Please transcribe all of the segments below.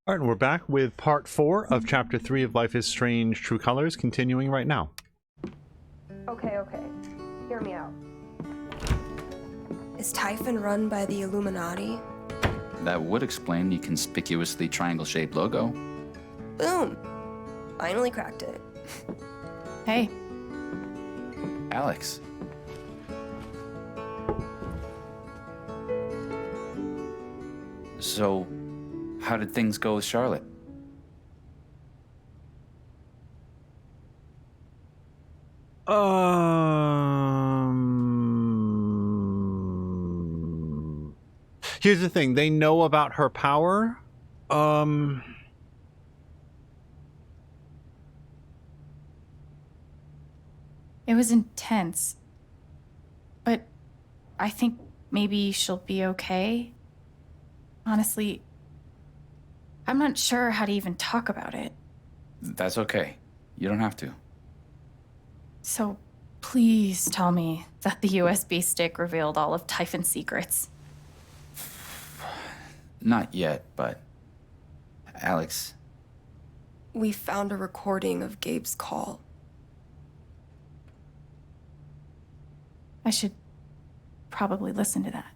All right, and we're back with part 4 of chapter 3 of Life is Strange True Colors, continuing right now. Okay. Hear me out. Is Typhon run by the Illuminati? That would explain the conspicuously triangle-shaped logo. Boom! Finally cracked it. Hey. Alex. So, how did things go with Charlotte? Here's the thing, they know about her power. It was intense. But I think maybe she'll be okay. Honestly, I'm not sure how to even talk about it. That's okay. You don't have to. So please tell me that the USB stick revealed all of Typhon's secrets. Not yet, but... Alex... We found a recording of Gabe's call. I should probably listen to that.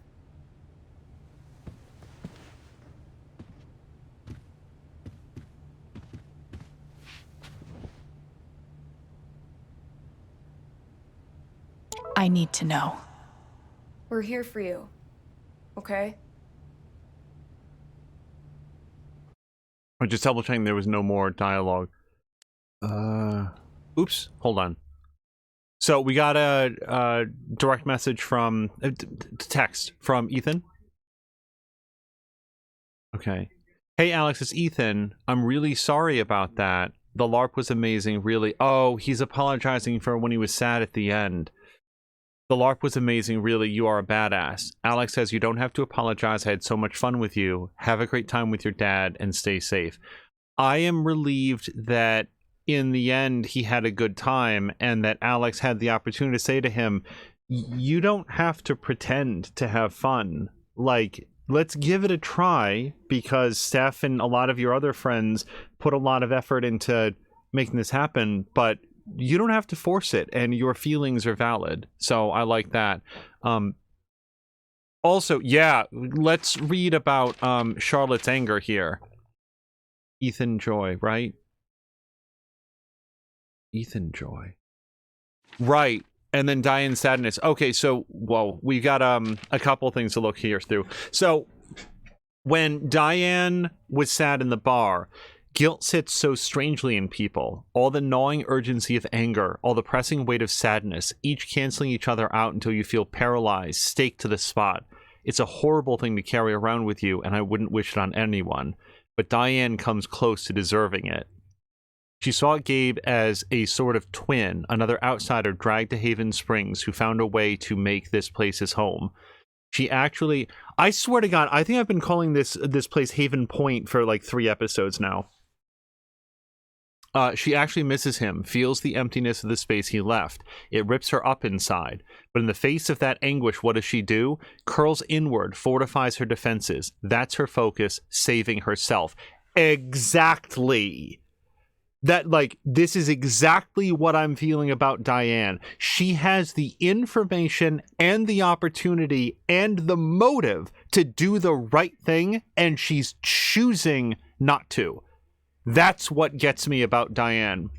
I need to know. We're here for you, okay? I'm just double checking there was no more dialogue. Oops, hold on. So we got a direct message from text from Ethan. Okay. Hey Alex, it's Ethan. I'm really sorry about that. The LARP was amazing, really. Oh, he's apologizing for when he was sad at the end. The LARP was amazing, really. You are a badass. Alex says you don't have to apologize. I had so much fun with you. Have a great time with your dad and stay safe. I am relieved that in the end he had a good time and that Alex had the opportunity to say to him, you don't have to pretend to have fun. Like, let's give it a try, because Steph and a lot of your other friends put a lot of effort into making this happen, but you don't have to force it, and your feelings are valid. So I like that. Also, yeah, let's read about Charlotte's anger here. Ethan Joy, right? Ethan Joy. Right. And then Diane's sadness. Okay, so, well, we got a couple things to look here through. So when Diane was sad in the bar, guilt sits so strangely in people. All the gnawing urgency of anger, all the pressing weight of sadness, each canceling each other out until you feel paralyzed, staked to the spot. It's a horrible thing to carry around with you, and I wouldn't wish it on anyone. But Diane comes close to deserving it. She saw Gabe as a sort of twin, another outsider dragged to Haven Springs who found a way to make this place his home. She actually, I swear to God, I think I've been calling this place Haven Point for like 3 episodes now. She actually misses him, feels the emptiness of the space he left. It rips her up inside. But in the face of that anguish, what does she do? Curls inward, fortifies her defenses. That's her focus, saving herself. Exactly. That, like, this is exactly what I'm feeling about Diane. She has the information and the opportunity and the motive to do the right thing, and she's choosing not to. That's what gets me about Diane.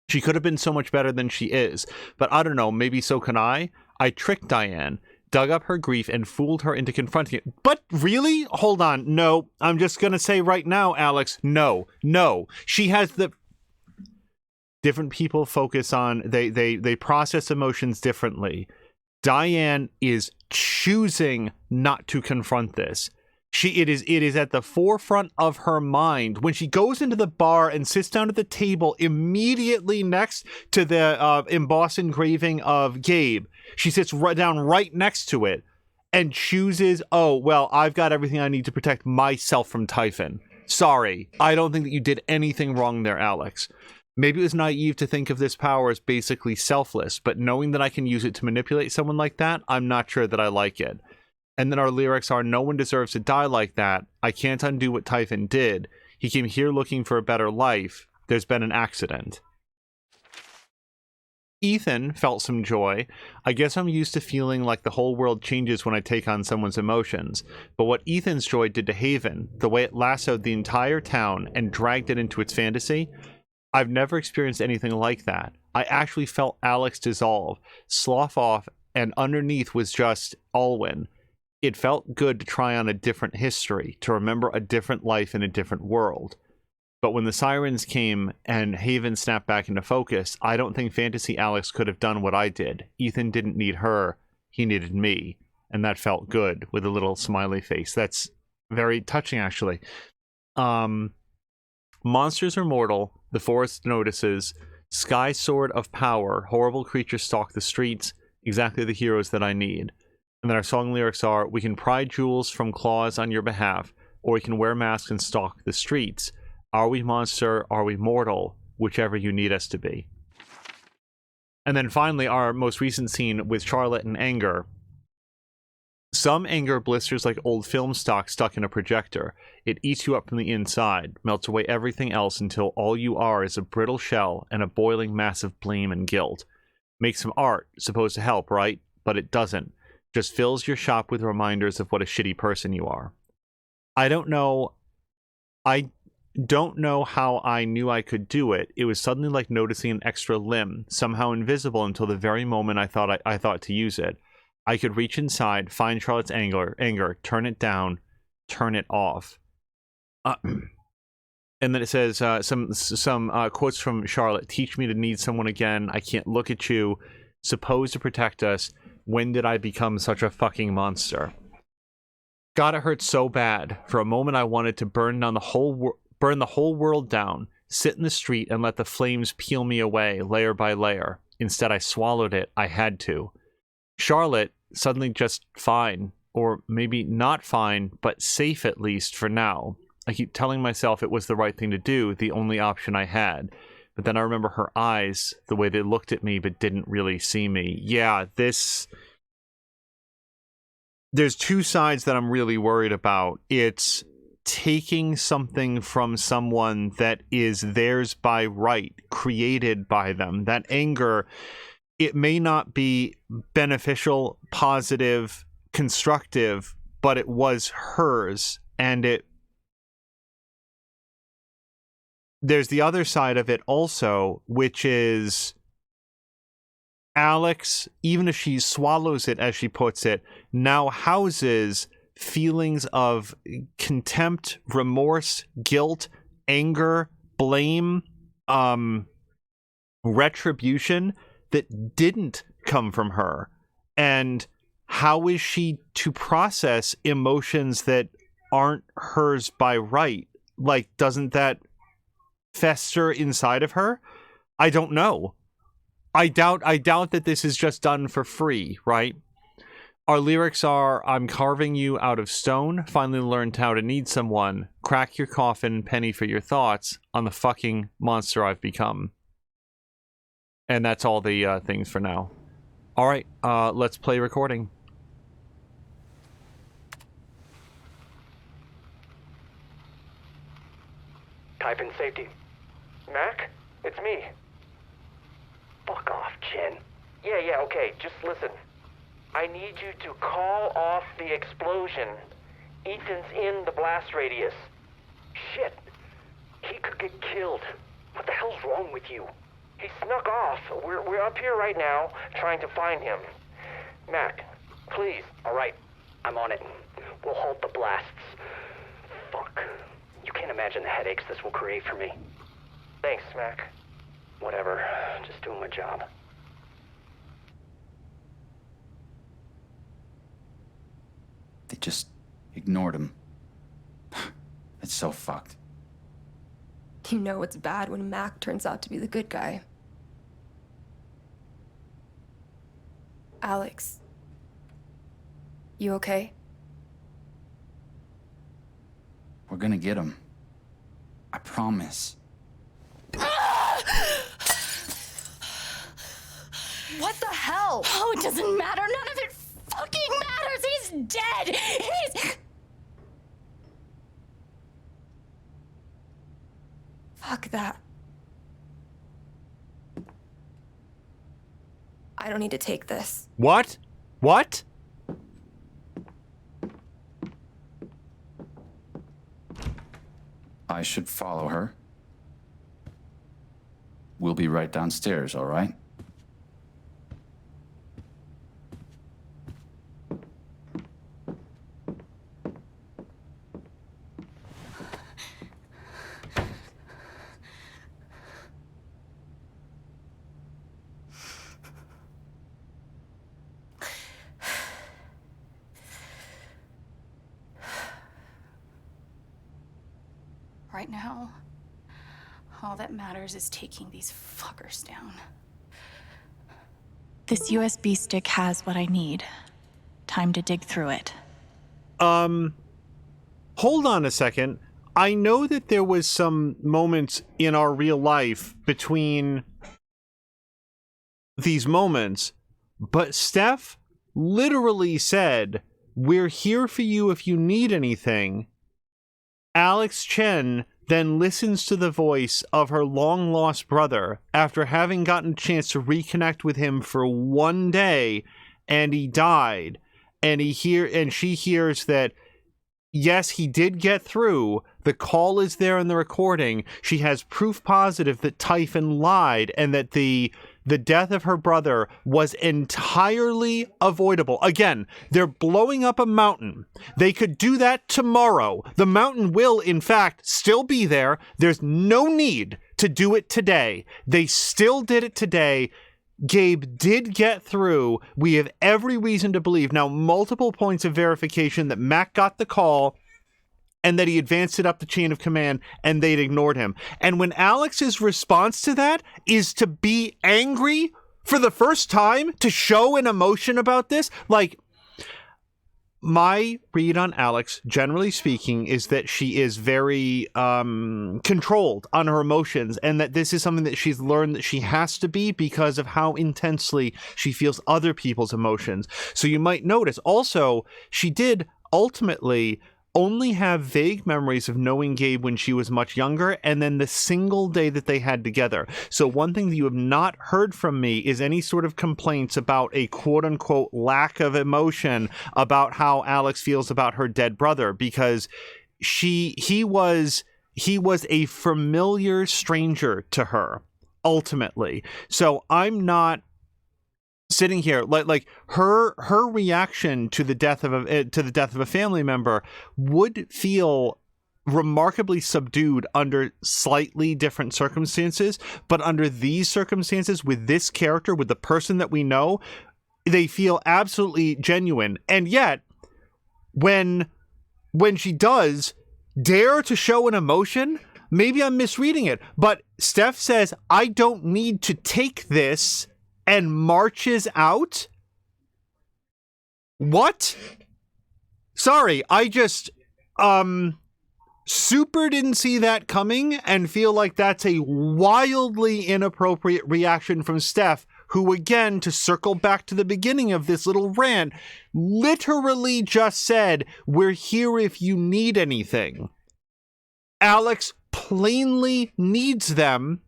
She could have been so much better than she is, but I don't know, maybe so can I. I tricked Diane, dug up her grief, and fooled her into confronting it. But really? Hold on. No, I'm just gonna say right now, Alex, no. She has the... Different people focus on, they process emotions differently. Diane is choosing not to confront this. It is at the forefront of her mind. When she goes into the bar and sits down at the table immediately next to the embossed engraving of Gabe, she sits down right next to it and chooses, oh, well, I've got everything I need to protect myself from Typhon. Sorry, I don't think that you did anything wrong there, Alex. Maybe it was naive to think of this power as basically selfless, but knowing that I can use it to manipulate someone like that, I'm not sure that I like it. And then our lyrics are, no one deserves to die like that. I can't undo what Typhon did. He came here looking for a better life. There's been an accident. Ethan felt some joy. I guess I'm used to feeling like the whole world changes when I take on someone's emotions. But what Ethan's joy did to Haven, the way it lassoed the entire town and dragged it into its fantasy, I've never experienced anything like that. I actually felt Alex dissolve, slough off, and underneath was just Alwyn. It felt good to try on a different history, to remember a different life in a different world. But when the sirens came and Haven snapped back into focus, I don't think Fantasy Alex could have done what I did. Ethan didn't need her, he needed me. And that felt good, with a little smiley face. That's very touching, actually. Monsters are mortal, the forest notices, Sky Sword of Power, horrible creatures stalk the streets, exactly the heroes that I need. And then our song lyrics are, we can pry jewels from claws on your behalf, or we can wear masks and stalk the streets. Are we monster? Are we mortal? Whichever you need us to be. And then finally, our most recent scene with Charlotte and Anger. Some anger blisters like old film stock stuck in a projector. It eats you up from the inside, melts away everything else until all you are is a brittle shell and a boiling mass of blame and guilt. Make some art, supposed to help, right? But it doesn't. Just fills your shop with reminders of what a shitty person you are. I don't know how I knew I could do it. It was suddenly like noticing an extra limb, somehow invisible until the very moment I thought to use it. I could reach inside, find Charlotte's anger, turn it down, turn it off. And then it says some quotes from Charlotte. Teach me to need someone again. I can't look at you. Supposed to protect us. When did I become such a fucking monster? God, it hurt so bad. For a moment, I wanted to burn the whole world down, sit in the street, and let the flames peel me away, layer by layer. Instead, I swallowed it. I had to. Charlotte, suddenly just fine, or maybe not fine, but safe at least for now. I keep telling myself it was the right thing to do, the only option I had. But then I remember her eyes, the way they looked at me but didn't really see me. Yeah, there's two sides that I'm really worried about. It's taking something from someone that is theirs by right, created by them. That anger, it may not be beneficial, positive, constructive, but it was hers, and there's the other side of it also, which is Alex, even if she swallows it, as she puts it, now houses feelings of contempt, remorse, guilt, anger, blame, retribution that didn't come from her. And how is she to process emotions that aren't hers by right? Like, doesn't that fester inside of her? I don't know. I doubt that this is just done for free, right? Our lyrics are, I'm carving you out of stone, finally learned how to need someone, crack your coffin, penny for your thoughts, on the fucking monster I've become. And that's all the things for now. Alright, let's play recording. Type in safety. Mac? It's me. Fuck off, Jen. Yeah, okay, just listen. I need you to call off the explosion. Ethan's in the blast radius. Shit. He could get killed. What the hell's wrong with you? He snuck off. We're up here right now, trying to find him. Mac, please. All right, I'm on it. We'll halt the blasts. Fuck. You can't imagine the headaches this will create for me. Thanks, Mac. Whatever. Just doing my job. They just ignored him. It's so fucked. You know it's bad when Mac turns out to be the good guy. Alex. You okay? We're gonna get him. I promise. What the hell? Oh, it doesn't matter. None of it fucking matters. He's dead. Fuck that. I don't need to take this. What? What? I should follow her. We'll be right downstairs, all right? Right now, all that matters is taking these fuckers down. This USB stick has what I need. Time to dig through it. Hold on a second. I know that there was some moments in our real life between these moments, but Steph literally said, "We're here for you if you need anything." Alex Chen then listens to the voice of her long-lost brother after having gotten a chance to reconnect with him for one day, and he died. And she hears that, yes, he did get through. The call is there in the recording. She has proof positive that Typhon lied and that the death of her brother was entirely avoidable. Again, they're blowing up a mountain. They could do that tomorrow. The mountain will, in fact, still be there. There's no need to do it today. They still did it today. Gabe did get through. We have every reason to believe now, multiple points of verification that Mac got the call and that he advanced it up the chain of command and they'd ignored him. And when Alex's response to that is to be angry for the first time, to show an emotion about this, like, my read on Alex, generally speaking, is that she is very controlled on her emotions, and that this is something that she's learned that she has to be because of how intensely she feels other people's emotions. So you might notice also, she did ultimately only have vague memories of knowing Gabe when she was much younger, and then the single day that they had together. So one thing that you have not heard from me is any sort of complaints about a quote-unquote lack of emotion about how Alex feels about her dead brother, because he was a familiar stranger to her, ultimately. So I'm not sitting here like her reaction to the death of a family member would feel remarkably subdued under slightly different circumstances, but under these circumstances, with this character, with the person that we know, they feel absolutely genuine. And yet when she does dare to show an emotion, maybe I'm misreading it, but Steph says, "I don't need to take this," and marches out? What? Sorry, I just super didn't see that coming and feel like that's a wildly inappropriate reaction from Steph, who, again, to circle back to the beginning of this little rant, literally just said, "We're here if you need anything." Alex plainly needs them,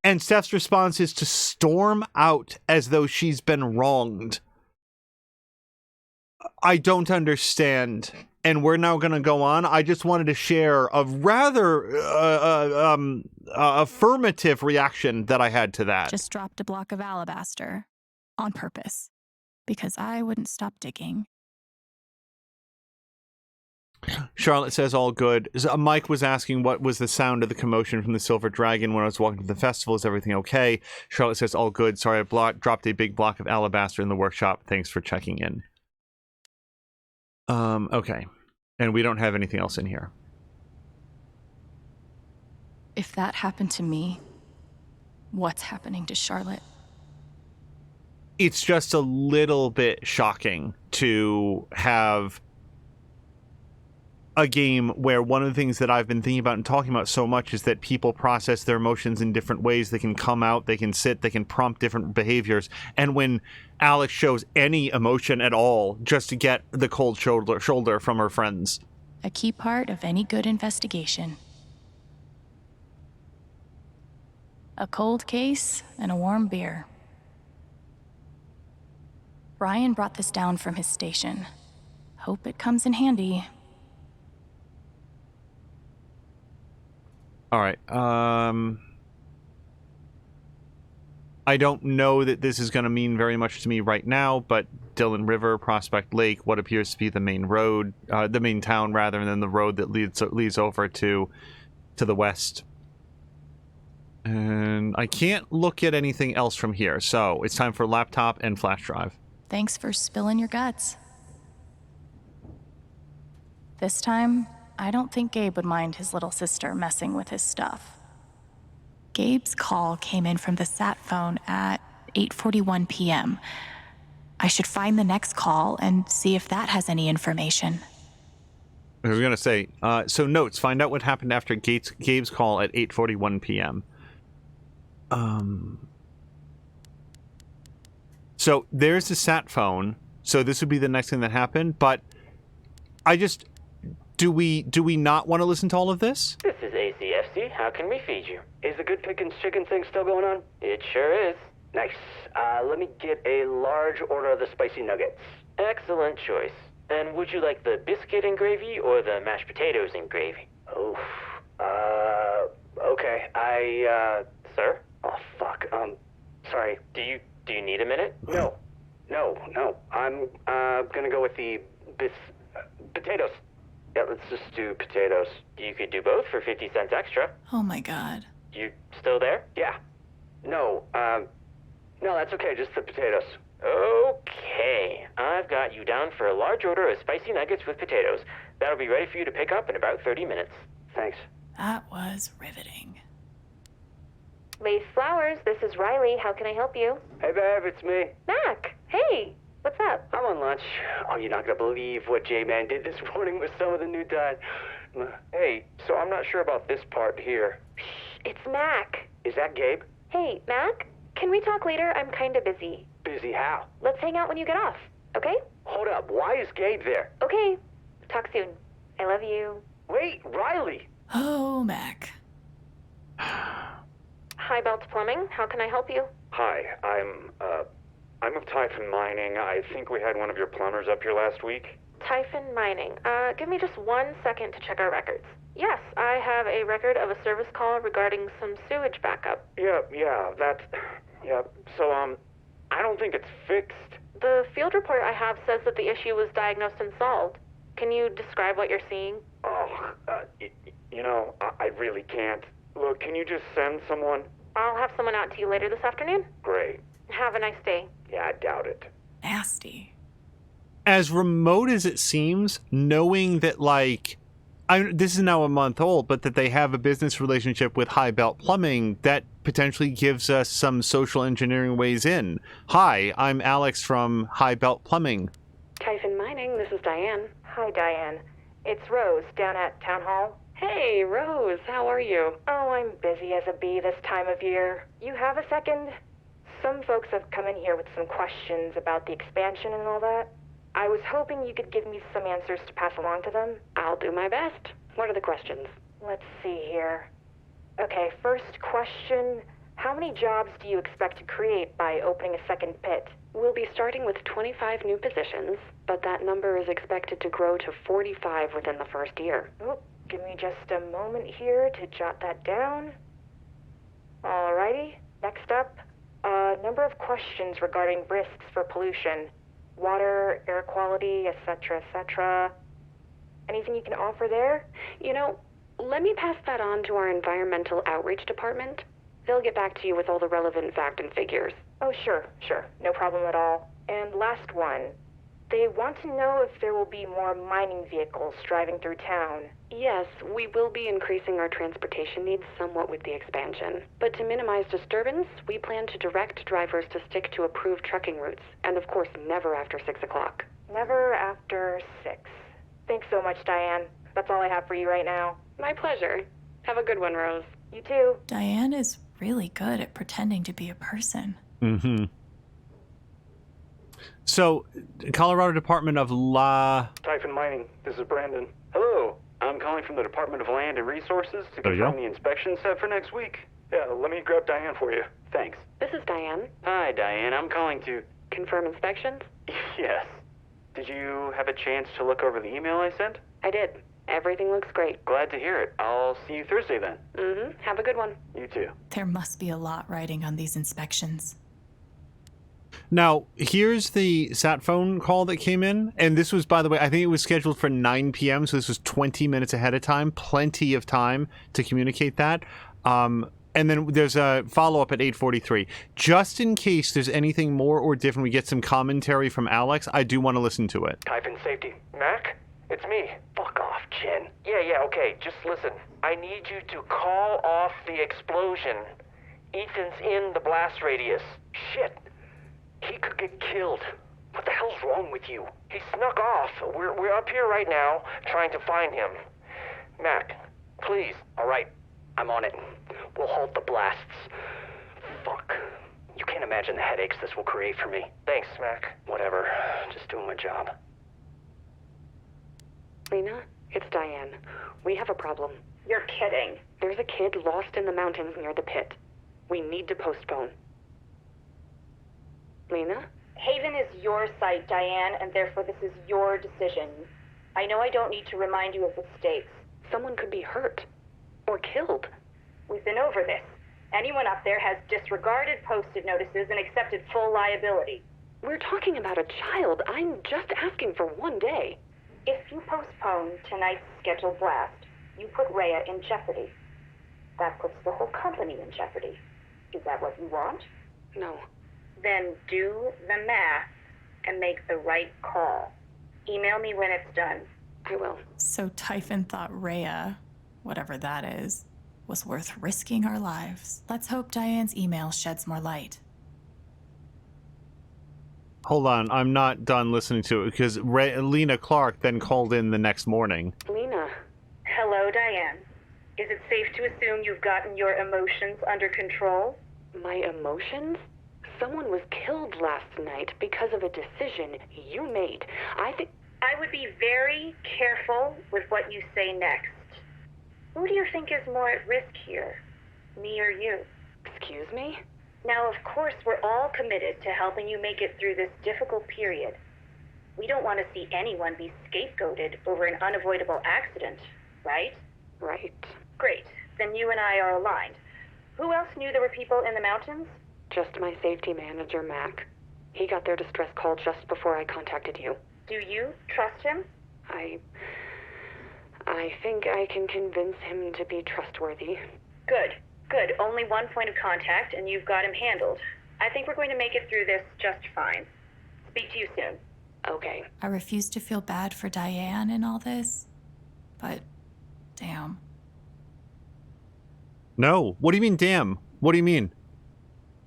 and Steph's response is to storm out as though she's been wronged. I don't understand. And we're now going to go on. I just wanted to share a rather affirmative reaction that I had to that. Just dropped a block of alabaster on purpose because I wouldn't stop digging. Charlotte says all good. Mike was asking what was the sound of the commotion from the Silver Dragon when I was walking to the festival. Is everything okay? Charlotte says all good. Sorry, I dropped a big block of alabaster in the workshop. Thanks for checking in. Okay. And we don't have anything else in here. If that happened to me, what's happening to Charlotte? It's just a little bit shocking to have a game where one of the things that I've been thinking about and talking about so much is that people process their emotions in different ways. They can come out, they can sit, they can prompt different behaviors. And when Alex shows any emotion at all just to get the cold shoulder from her friends. A key part of any good investigation. a cold case, and a warm beer. Brian brought this down from his station. Hope it comes in handy. All right. I don't know that this is going to mean very much to me right now, but Dillon River, Prospect Lake, what appears to be the main road, the main town rather, and then the road that leads over to the west. And I can't look at anything else from here, so it's time for laptop and flash drive. Thanks for spilling your guts. This time, I don't think Gabe would mind his little sister messing with his stuff. Gabe's call came in from the sat phone at 8:41 p.m. I should find the next call and see if that has any information. I was going to say, so notes, find out what happened after Gabe's call at 8:41 p.m. So there's the sat phone. So this would be the next thing that happened. But I just, do we not want to listen to all of this? This is ACFC. How can we feed you? Is the Good Pickins chicken thing still going on? It sure is. Nice. Let me get a large order of the spicy nuggets. Excellent choice. And would you like the biscuit and gravy or the mashed potatoes and gravy? Oof. Okay. Sir? Oh, fuck. Sorry. Do you need a minute? No. I'm, gonna go with the potatoes. Yeah, let's just do potatoes. You could do both for 50 cents extra. Oh my god. You still there? Yeah. No, that's okay, just the potatoes. Okay. I've got you down for a large order of spicy nuggets with potatoes. That'll be ready for you to pick up in about 30 minutes. Thanks. That was riveting. Lace Flowers, this is Riley. How can I help you? Hey, babe, it's me. Mac, hey, what's up? I'm on lunch. Oh, you're not gonna believe what J-Man did this morning with some of the new dyes. Hey, so I'm not sure about this part here. It's Mac. Is that Gabe? Hey, Mac, can we talk later? I'm kinda busy. Busy how? Let's hang out when you get off, okay? Hold up, why is Gabe there? Okay, talk soon. I love you. Wait, Riley! Oh, Mac. Hi, Belt Plumbing. How can I help you? Hi, I'm of Typhon Mining. I think we had one of your plumbers up here last week. Typhon Mining. Give me just 1 second to check our records. Yes, I have a record of a service call regarding some sewage backup. Yeah, so, I don't think it's fixed. The field report I have says that the issue was diagnosed and solved. Can you describe what you're seeing? Oh, I really can't. Look, can you just send someone? I'll have someone out to you later this afternoon. Great. Have a nice day. Yeah, I doubt it. Nasty. As remote as it seems, knowing that, this is now a month old, but that they have a business relationship with High Belt Plumbing, that potentially gives us some social engineering ways in. Hi, I'm Alex from High Belt Plumbing. Typhon Mining, this is Diane. Hi, Diane. It's Rose, down at Town Hall. Hey, Rose, how are you? Oh, I'm busy as a bee this time of year. You have a second? Some folks have come in here with some questions about the expansion and all that. I was hoping you could give me some answers to pass along to them. I'll do my best. What are the questions? Let's see here. Okay, first question. How many jobs do you expect to create by opening a second pit? We'll be starting with 25 new positions, but that number is expected to grow to 45 within the first year. Oh, give me just a moment here to jot that down. Alrighty, next up, number of questions regarding risks for pollution. Water, air quality, etc., etc. Anything you can offer there? Let me pass that on to our environmental outreach department. They'll get back to you with all the relevant fact and figures. Oh, sure. No problem at all. And last one. They want to know if there will be more mining vehicles driving through town. Yes, we will be increasing our transportation needs somewhat with the expansion. But to minimize disturbance, we plan to direct drivers to stick to approved trucking routes. And of course, never after 6 o'clock. Never after 6. Thanks so much, Diane. That's all I have for you right now. My pleasure. Have a good one, Rose. You too. Diane is really good at pretending to be a person. Mm-hmm. So, Colorado Department of Typhon Mining, this is Brandon. Hello, I'm calling from the Department of Land and Resources to confirm the inspection set for next week. Yeah, let me grab Diane for you. Thanks. This is Diane. Hi, Diane. I'm calling to... Confirm inspections? Yes. Did you have a chance to look over the email I sent? I did. Everything looks great. Glad to hear it. I'll see you Thursday then. Mm-hmm. Have a good one. You too. There must be a lot riding on these inspections. Now, here's the sat phone call that came in. And this was, by the way, I think it was scheduled for 9 p.m. So this was 20 minutes ahead of time. Plenty of time to communicate that. And then there's a follow-up at 8:43. Just in case there's anything more or different, we get some commentary from Alex, I do want to listen to it. Typhon Safety. Mac? It's me. Fuck off, Jen. Yeah, okay. Just listen. I need you to call off the explosion. Ethan's in the blast radius. Shit. He could get killed. What the hell's wrong with you? He snuck off. We're up here right now trying to find him. Mac, please. All right. I'm on it. We'll halt the blasts. Fuck. You can't imagine the headaches this will create for me. Thanks, Mac. Whatever. Just doing my job. Lena, it's Diane. We have a problem. You're kidding. There's a kid lost in the mountains near the pit. We need to postpone. Lena? Haven is your site, Diane, and therefore this is your decision. I know I don't need to remind you of the stakes. Someone could be hurt. Or killed. We've been over this. Anyone up there has disregarded posted notices and accepted full liability. We're talking about a child. I'm just asking for one day. If you postpone tonight's scheduled blast, you put Rhea in jeopardy. That puts the whole company in jeopardy. Is that what you want? No. Then do the math and make the right call. Email me when it's done. I will. So Typhon thought Rhea, whatever that is, was worth risking our lives. Let's hope Diane's email sheds more light. Hold on, I'm not done listening to it because Lena Clark then called in the next morning. Lena. Hello, Diane. Is it safe to assume you've gotten your emotions under control? My emotions? Someone was killed last night because of a decision you made. I would be very careful with what you say next. Who do you think is more at risk here? Me or you? Excuse me? Now, of course, we're all committed to helping you make it through this difficult period. We don't want to see anyone be scapegoated over an unavoidable accident, right? Right. Great. Then you and I are aligned. Who else knew there were people in the mountains? Just my safety manager, Mac. He got their distress call just before I contacted you. Do you trust him? I think I can convince him to be trustworthy. Good. Only one point of contact, and you've got him handled. I think we're going to make it through this just fine. Speak to you soon. Okay. I refuse to feel bad for Diane in all this, but damn. No. What do you mean, damn? What do you mean?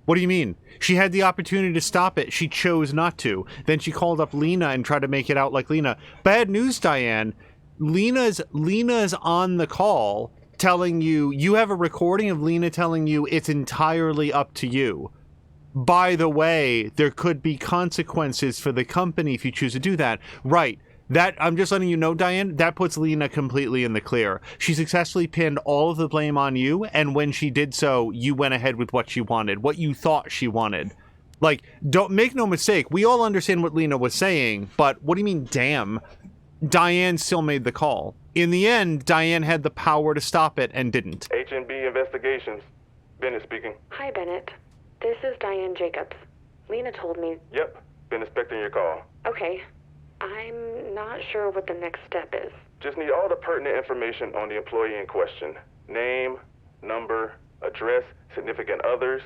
What do you mean? She had the opportunity to stop it. She chose not to. Then she called up Lena and tried to make it out like Lena. Bad news, Diane. Lena's on the call telling you have a recording of Lena telling you it's entirely up to you. By the way, there could be consequences for the company if you choose to do that. Right. That, I'm just letting you know, Diane, that puts Lena completely in the clear. She successfully pinned all of the blame on you, and when she did so, you went ahead with what she wanted, what you thought she wanted. Like, don't make no mistake, we all understand what Lena was saying, but what do you mean, damn? Diane still made the call. In the end, Diane had the power to stop it and didn't. H&B Investigations. Bennett speaking. Hi, Bennett. This is Diane Jacobs. Lena told me... Yep, been expecting your call. Okay. I'm not sure what the next step is. Just need all the pertinent information on the employee in question. Name, number, address, significant others.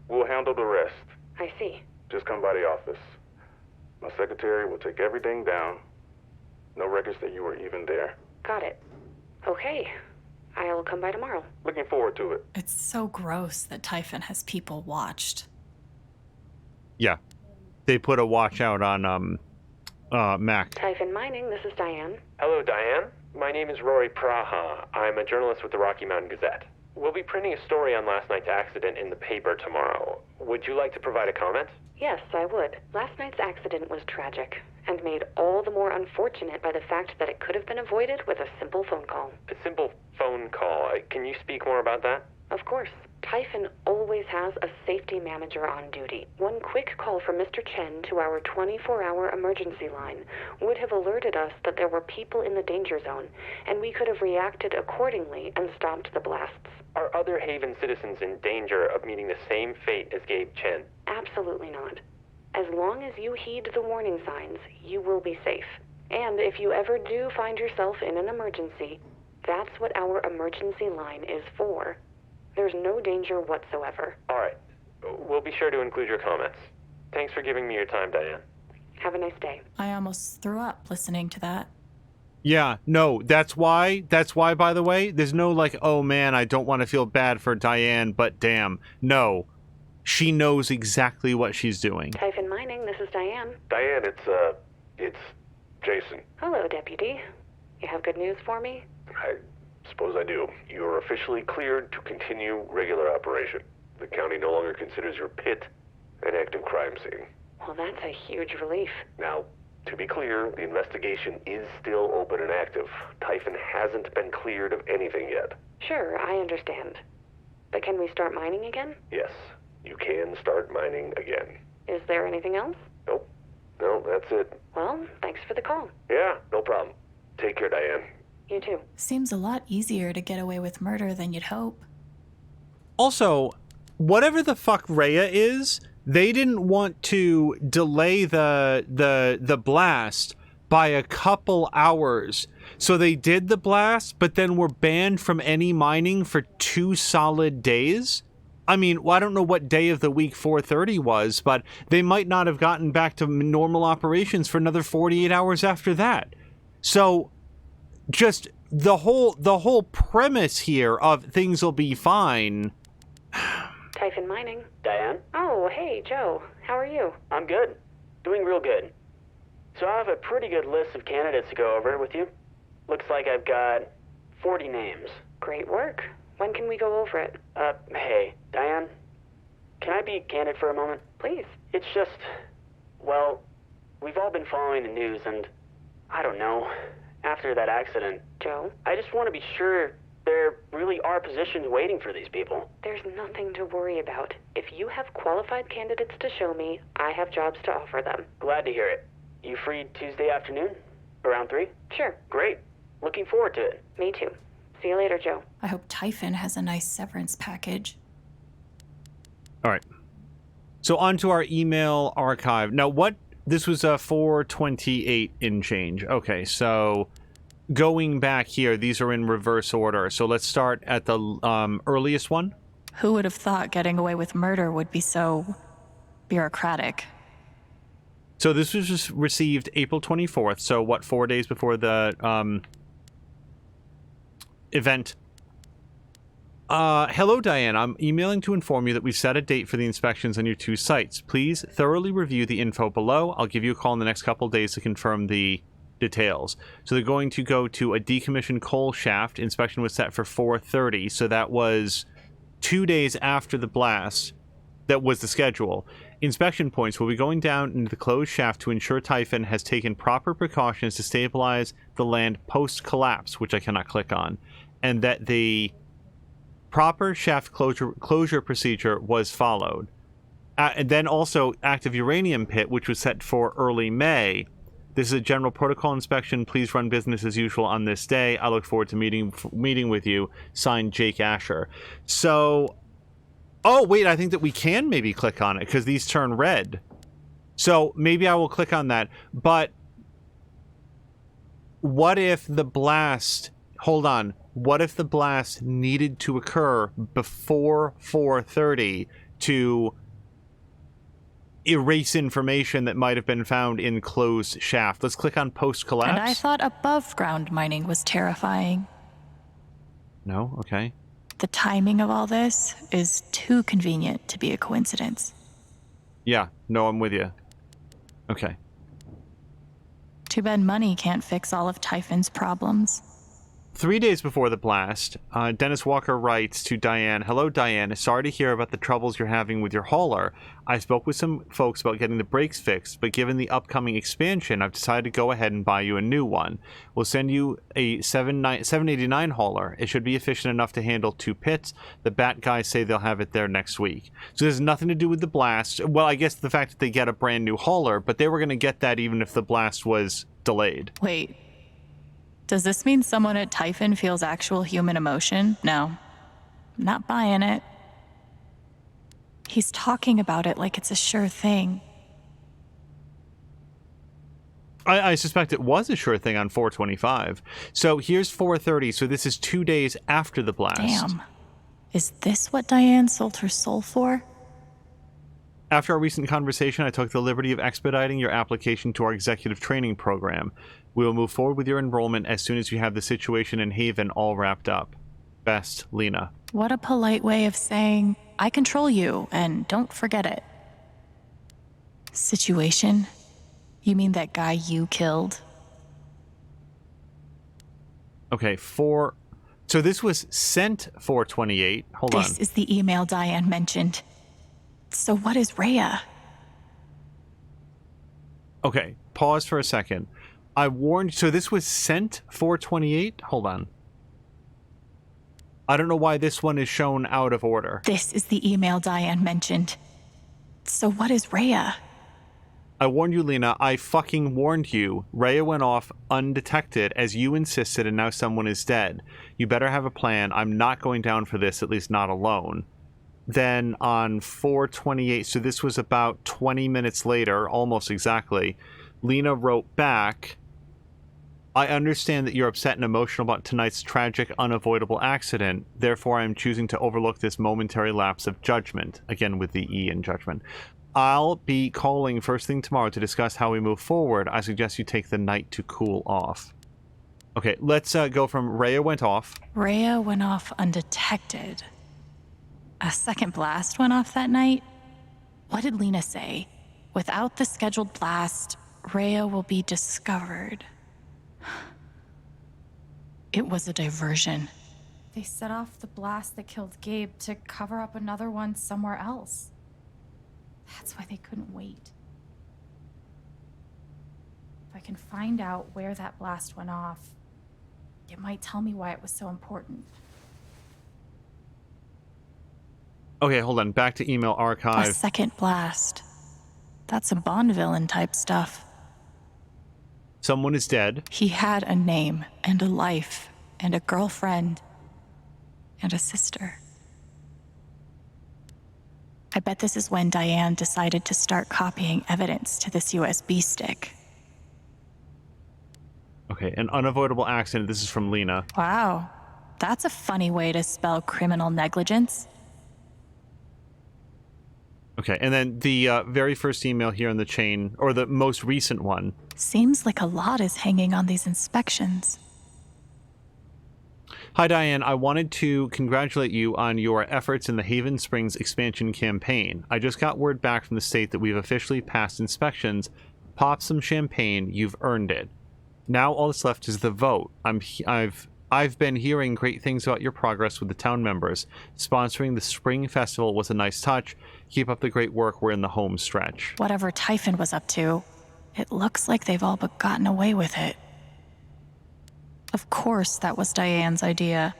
We'll handle the rest. I see. Just come by the office. My secretary will take everything down. No records that you were even there. Got it. Okay. I'll come by tomorrow. Looking forward to it. It's so gross that Typhon has people watched. Yeah. They put a watch out on, Mac. Typhon Mining, this is Diane. Hello, Diane. My name is Rory Praha. I'm a journalist with the Rocky Mountain Gazette. We'll be printing a story on last night's accident in the paper tomorrow. Would you like to provide a comment? Yes, I would. Last night's accident was tragic, and made all the more unfortunate by the fact that it could have been avoided with a simple phone call. A simple phone call. Can you speak more about that? Of course. Typhon always has a safety manager on duty. One quick call from Mr. Chen to our 24-hour emergency line would have alerted us that there were people in the danger zone, and we could have reacted accordingly and stopped the blasts. Are other Haven citizens in danger of meeting the same fate as Gabe Chen? Absolutely not. As long as you heed the warning signs, you will be safe. And if you ever do find yourself in an emergency, that's what our emergency line is for. There's no danger whatsoever. All right. We'll be sure to include your comments. Thanks for giving me your time, Diane. Have a nice day. I almost threw up listening to that. Yeah, no, that's why, by the way, there's no like, oh man, I don't want to feel bad for Diane, but damn. No. She knows exactly what she's doing. Typhon Mining, this is Diane. Diane, it's Jason. Hello, Deputy. You have good news for me? I suppose I do. You are officially cleared to continue regular operation. The county no longer considers your pit an active crime scene. Well, that's a huge relief. Now, to be clear, the investigation is still open and active. Typhon hasn't been cleared of anything yet. Sure, I understand. But can we start mining again? Yes, you can start mining again. Is there anything else? Nope. No, that's it. Well, thanks for the call. Yeah, no problem. Take care, Diane. You too. Seems a lot easier to get away with murder than you'd hope. Also, whatever the fuck Rhea is, they didn't want to delay the blast by a couple hours. So they did the blast, but then were banned from any mining for 2 solid days. I mean, well, I don't know what day of the week 4:30 was, but they might not have gotten back to normal operations for another 48 hours after that. So just the whole premise here of things will be fine. Typhon Mining. Diane? Oh, hey, Joe. How are you? I'm good. Doing real good. So I have a pretty good list of candidates to go over with you. Looks like I've got 40 names. Great work. When can we go over it? Hey, Diane, can I be candid for a moment? Please. It's just, well, we've all been following the news and, I don't know, after that accident, Joe? I just want to be sure there really are positions waiting for these people. There's nothing to worry about. If you have qualified candidates to show me, I have jobs to offer them. Glad to hear it. You free Tuesday afternoon? Around 3? Sure. Great. Looking forward to it. Me too. See you later, Joe. I hope Typhon has a nice severance package. All right. So on to our email archive. Now, this was 428 in change. Okay, so going back here, these are in reverse order. So let's start at the earliest one. Who would have thought getting away with murder would be so bureaucratic? So this was just received April 24th. So 4 days before the event. Hello, Diane. I'm emailing to inform you that we've set a date for the inspections on your 2 sites. Please thoroughly review the info below. I'll give you a call in the next couple days to confirm the details. So they're going to go to a decommissioned coal shaft. Inspection was set for 4:30, so that was 2 days after the blast. That was the schedule. Inspection points will be going down into the closed shaft to ensure Typhon has taken proper precautions to stabilize the land post-collapse, which I cannot click on, and that the proper shaft closure procedure was followed. And then also active uranium pit, which was set for early May. This is a general protocol inspection. Please run business as usual on this day. I look forward to meeting with you. Signed, Jake Asher. So, oh wait, I think that we can maybe click on it because these turn red. So maybe I will click on that. But what if the blast? Hold on. What if the blast needed to occur before 4:30 to erase information that might have been found in closed shaft? Let's click on post-collapse. And I thought above ground mining was terrifying. No? Okay. The timing of all this is too convenient to be a coincidence. Yeah. No, I'm with you. Okay. Too bad money can't fix all of Typhon's problems. 3 days before the blast, Dennis Walker writes to Diane, "Hello, Diane. Sorry to hear about the troubles you're having with your hauler. I spoke with some folks about getting the brakes fixed, but given the upcoming expansion, I've decided to go ahead and buy you a new one. We'll send you a 789 hauler. It should be efficient enough to handle 2 pits. The Bat guys say they'll have it there next week." So there's nothing to do with the blast. Well, I guess the fact that they get a brand new hauler, but they were going to get that even if the blast was delayed. Wait. Does this mean someone at Typhon feels actual human emotion? No. I'm not buying it. He's talking about it like it's a sure thing. I suspect it was a sure thing on 425. So here's 430, so this is 2 days after the blast. Damn. Is this what Diane sold her soul for? After our recent conversation, I took the liberty of expediting your application to our executive training program. We will move forward with your enrollment as soon as you have the situation in Haven all wrapped up. Best, Lena. What a polite way of saying, I control you, and don't forget it. Situation? You mean that guy you killed? Okay, so this was sent 428. Hold on. This is the email Diane mentioned. So what is Rhea? Okay, pause for a second. I warned, so this was sent 428? Hold on. I don't know why this one is shown out of order. This is the email Diane mentioned. So what is Rhea? I warned you, Lena. I fucking warned you. Rhea went off undetected as you insisted, and now someone is dead. You better have a plan. I'm not going down for this, at least not alone. Then on 428, so this was about 20 minutes later, almost exactly, Lena wrote back, I understand that you're upset and emotional about tonight's tragic, unavoidable accident. Therefore, I am choosing to overlook this momentary lapse of judgment. Again, with the E in judgment. I'll be calling first thing tomorrow to discuss how we move forward. I suggest you take the night to cool off. Okay, let's go from Rhea went off. Rhea went off undetected. A second blast went off that night? What did Lena say? Without the scheduled blast, Rhea will be discovered. It was a diversion. They set off the blast that killed Gabe to cover up another one somewhere else. That's why they couldn't wait. If I can find out where that blast went off, it might tell me why it was so important. Okay, hold on. Back to email archive. A second blast. That's a Bond villain type stuff. Someone is dead. He had a name and a life and a girlfriend and a sister. I bet this is when Diane decided to start copying evidence to this USB stick. Okay, an unavoidable accident. This is from Lena. Wow, that's a funny way to spell criminal negligence. Okay, and then the very first email here in the chain, or the most recent one. Seems like a lot is hanging on these inspections. Hi, Diane. I wanted to congratulate you on your efforts in the Haven Springs expansion campaign. I just got word back from the state that we've officially passed inspections. Pop some champagne. You've earned it. Now all that's left is the vote. I've been hearing great things about your progress with the town members. Sponsoring the Spring Festival was a nice touch. Keep up the great work. We're in the home stretch. Whatever Typhon was up to, it looks like they've all but gotten away with it. Of course, that was Diane's idea.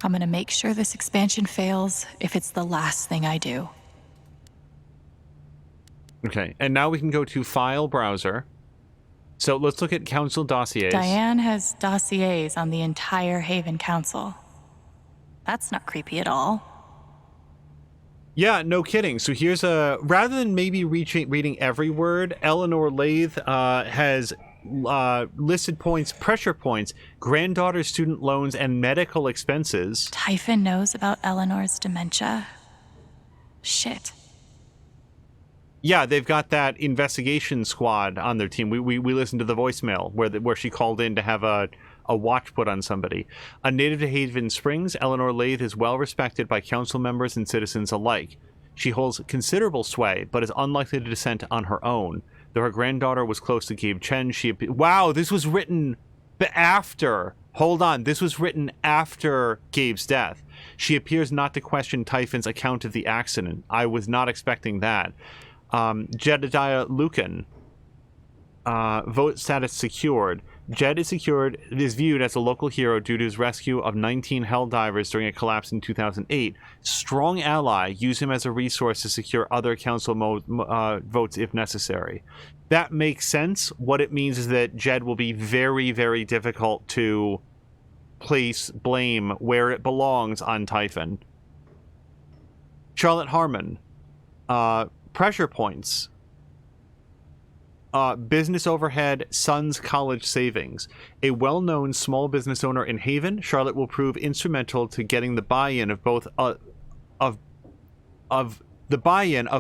I'm gonna make sure this expansion fails if it's the last thing I do. Okay, and now we can go to File Browser. So let's look at Council Dossiers. Diane has dossiers on the entire Haven Council. That's not creepy at all. Yeah, no kidding. So here's rather than maybe reading every word, Eleanor Lathe has listed points, pressure points, granddaughter student loans, and medical expenses. Typhon knows about Eleanor's dementia. Shit. Yeah, they've got that investigation squad on their team. We listened to the voicemail where she called in to have a watch put on somebody. A native to Haven Springs, Eleanor Lathe is well respected by council members and citizens alike. She holds considerable sway, but is unlikely to dissent on her own. Though her granddaughter was close to Gabe Chen, wow, this was written Hold on, this was written after Gabe's death. She appears not to question Typhon's account of the accident. I was not expecting that. Jedediah Lucan, vote status secured. Jed is viewed as a local hero due to his rescue of 19 Helldivers during a collapse in 2008. Strong ally, use him as a resource to secure other council votes if necessary. That makes sense. What it means is that Jed will be very, very difficult to place blame where it belongs on Typhon. Charlotte Harmon, pressure points. Business overhead, son's college savings. A well-known small business owner in Haven, Charlotte will prove instrumental to getting the buy-in of both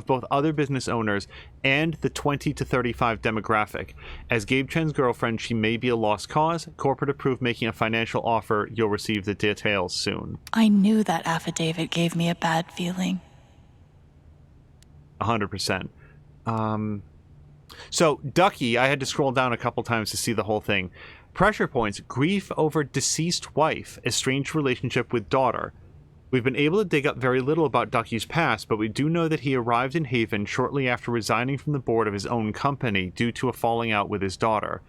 both other business owners and the 20 to 35 demographic. As Gabe Chen's girlfriend, she may be a lost cause. Corporate approved making a financial offer. You'll receive the details soon. I knew that affidavit gave me a bad feeling. 100%. So, Ducky, I had to scroll down a couple times to see the whole thing. Pressure points, grief over deceased wife, estranged relationship with daughter. We've been able to dig up very little about Ducky's past, but we do know that he arrived in Haven shortly after resigning from the board of his own company due to a falling out with his daughter.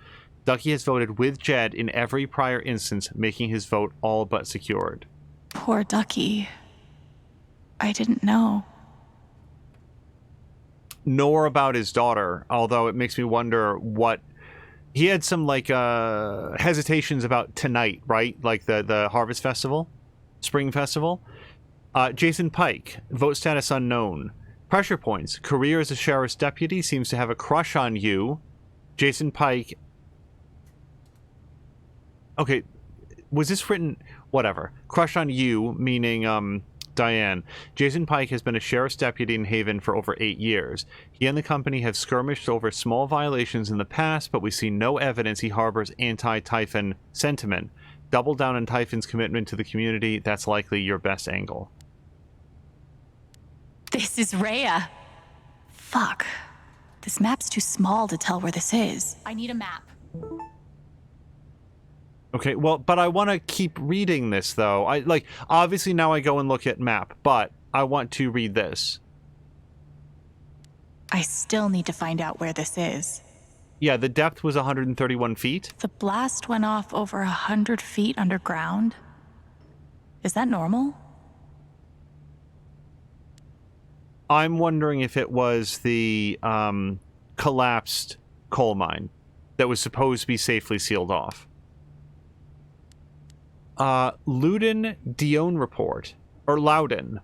Ducky has voted with Jed in every prior instance, making his vote all but secured. Poor Ducky. I didn't know. Nor about his daughter, although it makes me wonder what... He had some, hesitations about tonight, right? Like the Harvest Festival? Spring Festival? Jason Pike, vote status unknown. Pressure points, career as a sheriff's deputy, seems to have a crush on you. Jason Pike... Okay, was this written... Whatever. Crush on you, meaning, Diane. Jason Pike has been a sheriff's deputy in Haven for over 8 years. He and the company have skirmished over small violations in the past, but we see no evidence he harbors anti-Typhon sentiment. Double down on Typhon's commitment to the community. That's likely your best angle. This is Rhea. Fuck. This map's too small to tell where this is. I need a map. Okay, well, but I want to keep reading this, though. Obviously now I go and look at map, but I want to read this. I still need to find out where this is. Yeah, the depth was 131 feet. The blast went off over 100 feet underground. Is that normal? I'm wondering if it was the collapsed coal mine that was supposed to be safely sealed off. Loudon Dion report. Or Loudon.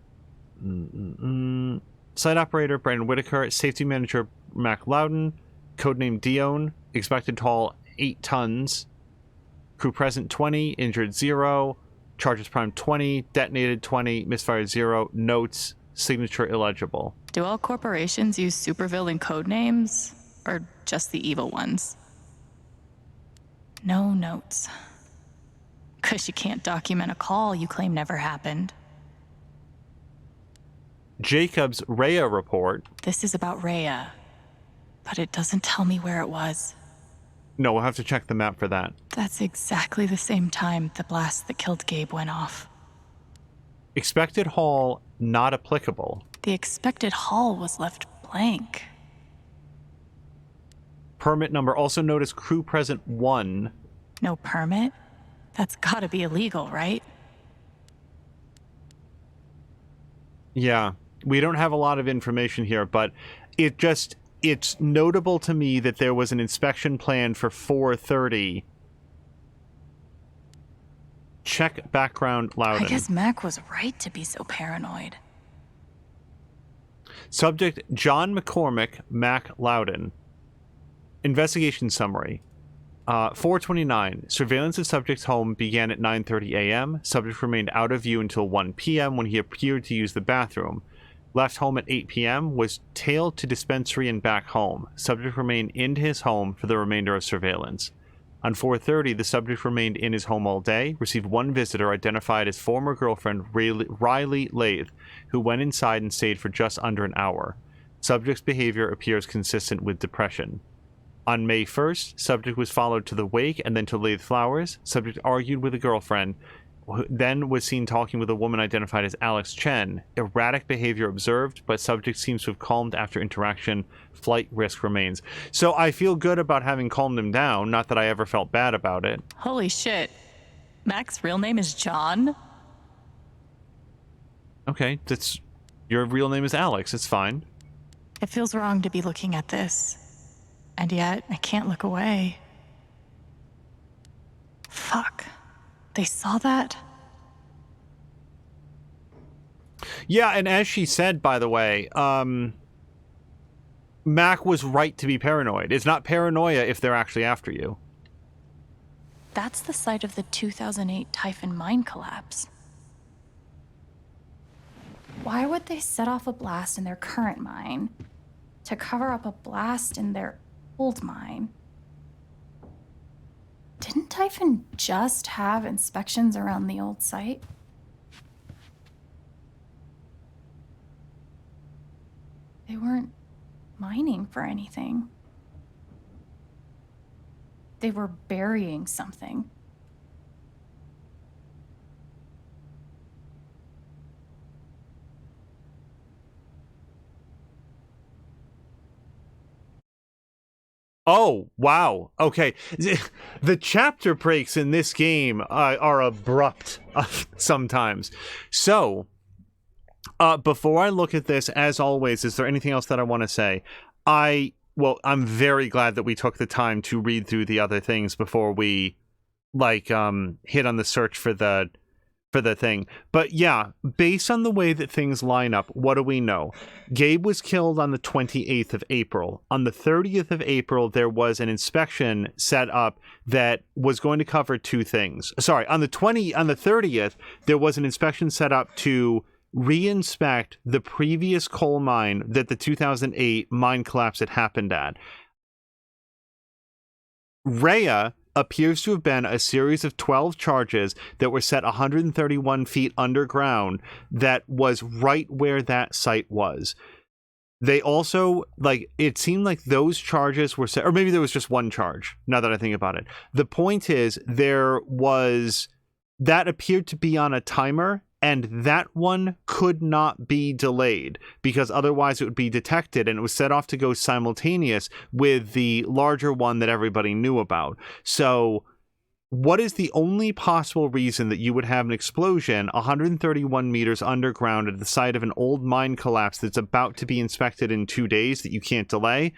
Site operator Brandon Whitaker. Safety manager Mac Loudon. Codename Dion. Expected haul 8 tons. Crew present 20. Injured 0. Charges prime 20. Detonated 20. Misfired 0. Notes. Signature illegible. Do all corporations use supervillain code names? Or just the evil ones? No notes. 'Cause you can't document a call you claim never happened. Jacob's Rhea report. This is about Rhea, but it doesn't tell me where it was. No, we'll have to check the map for that. That's exactly the same time the blast that killed Gabe went off. Expected haul not applicable. The expected haul was left blank. Permit number, also notice crew present 1. No permit? That's gotta be illegal, right? Yeah, we don't have a lot of information here, but it's notable to me that there was an inspection plan for 4:30. Check background Loudon. I guess Mac was right to be so paranoid. Subject John McCormick, Mac Loudon. Investigation summary. 4:29. Surveillance of subject's home began at 9:30 a.m. Subject remained out of view until 1 p.m. when he appeared to use the bathroom. Left home at 8 p.m. Was tailed to dispensary and back home. Subject remained in his home for the remainder of surveillance. On 4:30, the subject remained in his home all day, received one visitor identified as former girlfriend Riley Lathe, who went inside and stayed for just under an hour. Subject's behavior appears consistent with depression. On May 1st, subject was followed to the wake and then to lay the flowers. Subject argued with a girlfriend, who then was seen talking with a woman identified as Alex Chen. Erratic behavior observed, but subject seems to have calmed after interaction. Flight risk remains. So I feel good about having calmed him down, not that I ever felt bad about it. Holy shit. Mac's real name is John? Okay, your real name is Alex, it's fine. It feels wrong to be looking at this. And yet, I can't look away. Fuck. They saw that? Yeah, and as she said, by the way, Mac was right to be paranoid. It's not paranoia if they're actually after you. That's the site of the 2008 Typhon mine collapse. Why would they set off a blast in their current mine to cover up a blast in their old mine? Didn't Typhon just have inspections around the old site? They weren't mining for anything. They were burying something. Oh, wow. Okay. The chapter breaks in this game are abrupt sometimes. So, before I look at this, as always, is there anything else that I want to say? I'm very glad that we took the time to read through the other things before we, hit on the search for the thing. But yeah, based on the way that things line up, what do we know? Gabe was killed on the 28th of April. On the 30th of April, there was an inspection set up that was going to cover two things. Sorry, on the 30th, there was an inspection set up to re-inspect the previous coal mine that the 2008 mine collapse had happened at. Rhea appears to have been a series of 12 charges that were set 131 feet underground that was right where that site was. They also, it seemed like those charges were set, or maybe there was just one charge, now that I think about it. The point is, that appeared to be on a timer, and that one could not be delayed because otherwise it would be detected, and it was set off to go simultaneous with the larger one that everybody knew about. So what is the only possible reason that you would have an explosion 131 meters underground at the site of an old mine collapse that's about to be inspected in 2 days that you can't delay?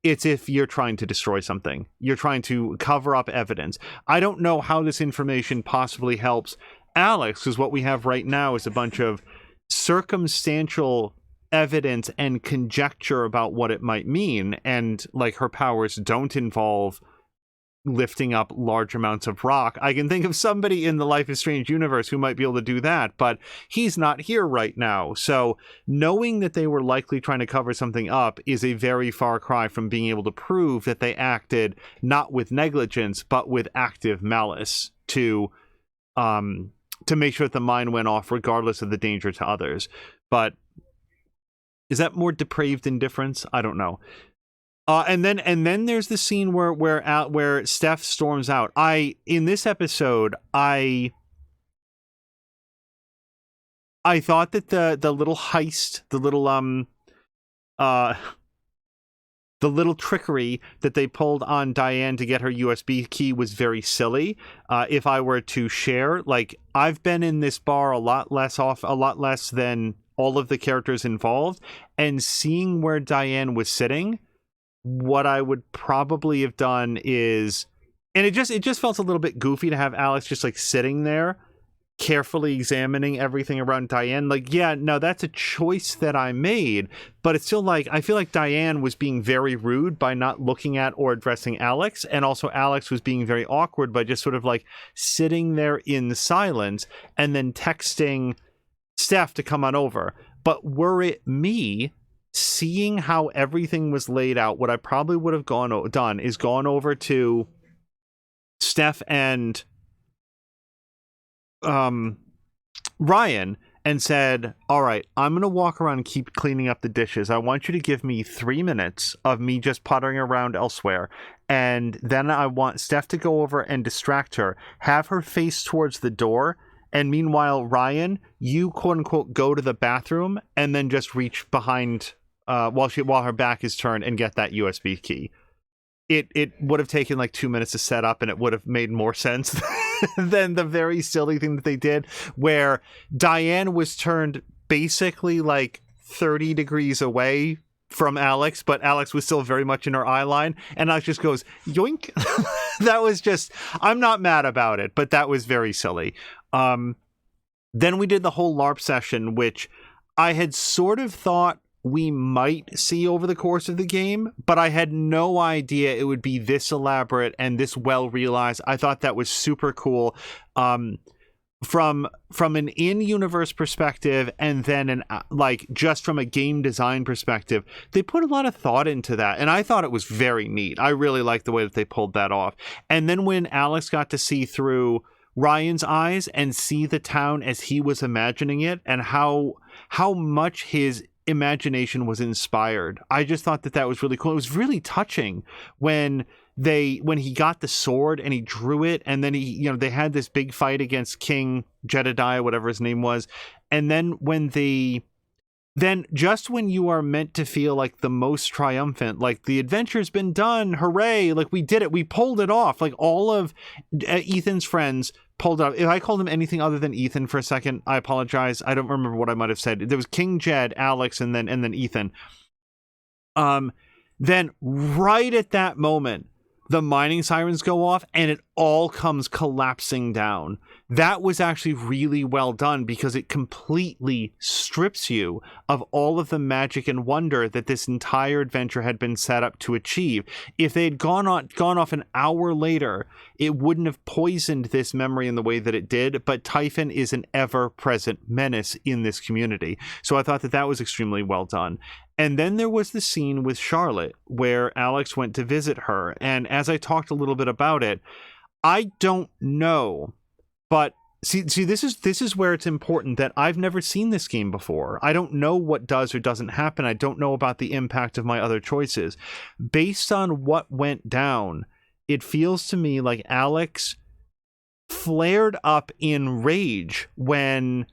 It's if you're trying to destroy something. You're trying to cover up evidence. I don't know how this information possibly helps Alex, because what we have right now is a bunch of circumstantial evidence and conjecture about what it might mean, and her powers don't involve lifting up large amounts of rock. I can think of somebody in the Life is Strange universe who might be able to do that, but he's not here right now. So knowing that they were likely trying to cover something up is a very far cry from being able to prove that they acted not with negligence but with active malice to make sure that the mine went off regardless of the danger to others. But is that more depraved indifference? I don't know. And then there's the scene where Steph storms out. In this episode, I thought that the little heist, the little trickery that they pulled on Diane to get her USB key was very silly. If I were to share, I've been in this bar a lot less than all of the characters involved, and seeing where Diane was sitting, what I would probably have done is, and it just felt a little bit goofy to have Alex just sitting there carefully examining everything around Diane. That's a choice that I made, but it's still I feel like Diane was being very rude by not looking at or addressing Alex, and also Alex was being very awkward by just sort of sitting there in silence and then texting Steph to come on over. But were it me, seeing how everything was laid out, what I probably would have done is gone over to Steph and Ryan and said, all right, I'm going to walk around and keep cleaning up the dishes. I want you to give me 3 minutes of me just puttering around elsewhere. And then I want Steph to go over and distract her, have her face towards the door. And meanwhile, Ryan, you quote unquote go to the bathroom and then just reach behind while her back is turned and get that USB key. It would have taken like 2 minutes to set up, and it would have made more sense than the very silly thing that they did, where Diane was turned basically like 30 degrees away from Alex, but Alex was still very much in her eye line, and Alex just goes yoink. That was just, I'm not mad about it, but that was very silly. Then we did the whole LARP session, which I had sort of thought we might see over the course of the game, but I had no idea it would be this elaborate and this well realized. I thought that was super cool. From an in-universe perspective, and then just from a game design perspective, they put a lot of thought into that, and I thought it was very neat. I really liked the way that they pulled that off. And then when Alex got to see through Ryan's eyes and see the town as he was imagining it, and how much his imagination was inspired, I just thought that was really cool. It was really touching when he got the sword and he drew it, and then they had this big fight against King Jedediah, whatever his name was, and then just when you are meant to feel like the most triumphant, like the adventure's been done, hooray, like we did it, we pulled it off, like all of Ethan's friends pulled it off. If I called him anything other than Ethan for a second, I apologize. I don't remember what I might have said. There was King Jed, Alex, and then Ethan. Then right at that moment, the mining sirens go off and it all comes collapsing down. That was actually really well done, because it completely strips you of all of the magic and wonder that this entire adventure had been set up to achieve. If they had gone off an hour later, it wouldn't have poisoned this memory in the way that it did, but Typhon is an ever-present menace in this community. So I thought that was extremely well done. And then there was the scene with Charlotte where Alex went to visit her. And as I talked a little bit about it, I don't know, but see, this is where it's important that I've never seen this game before. I don't know what does or doesn't happen. I don't know about the impact of my other choices. Based on what went down, it feels to me like Alex flared up in rage when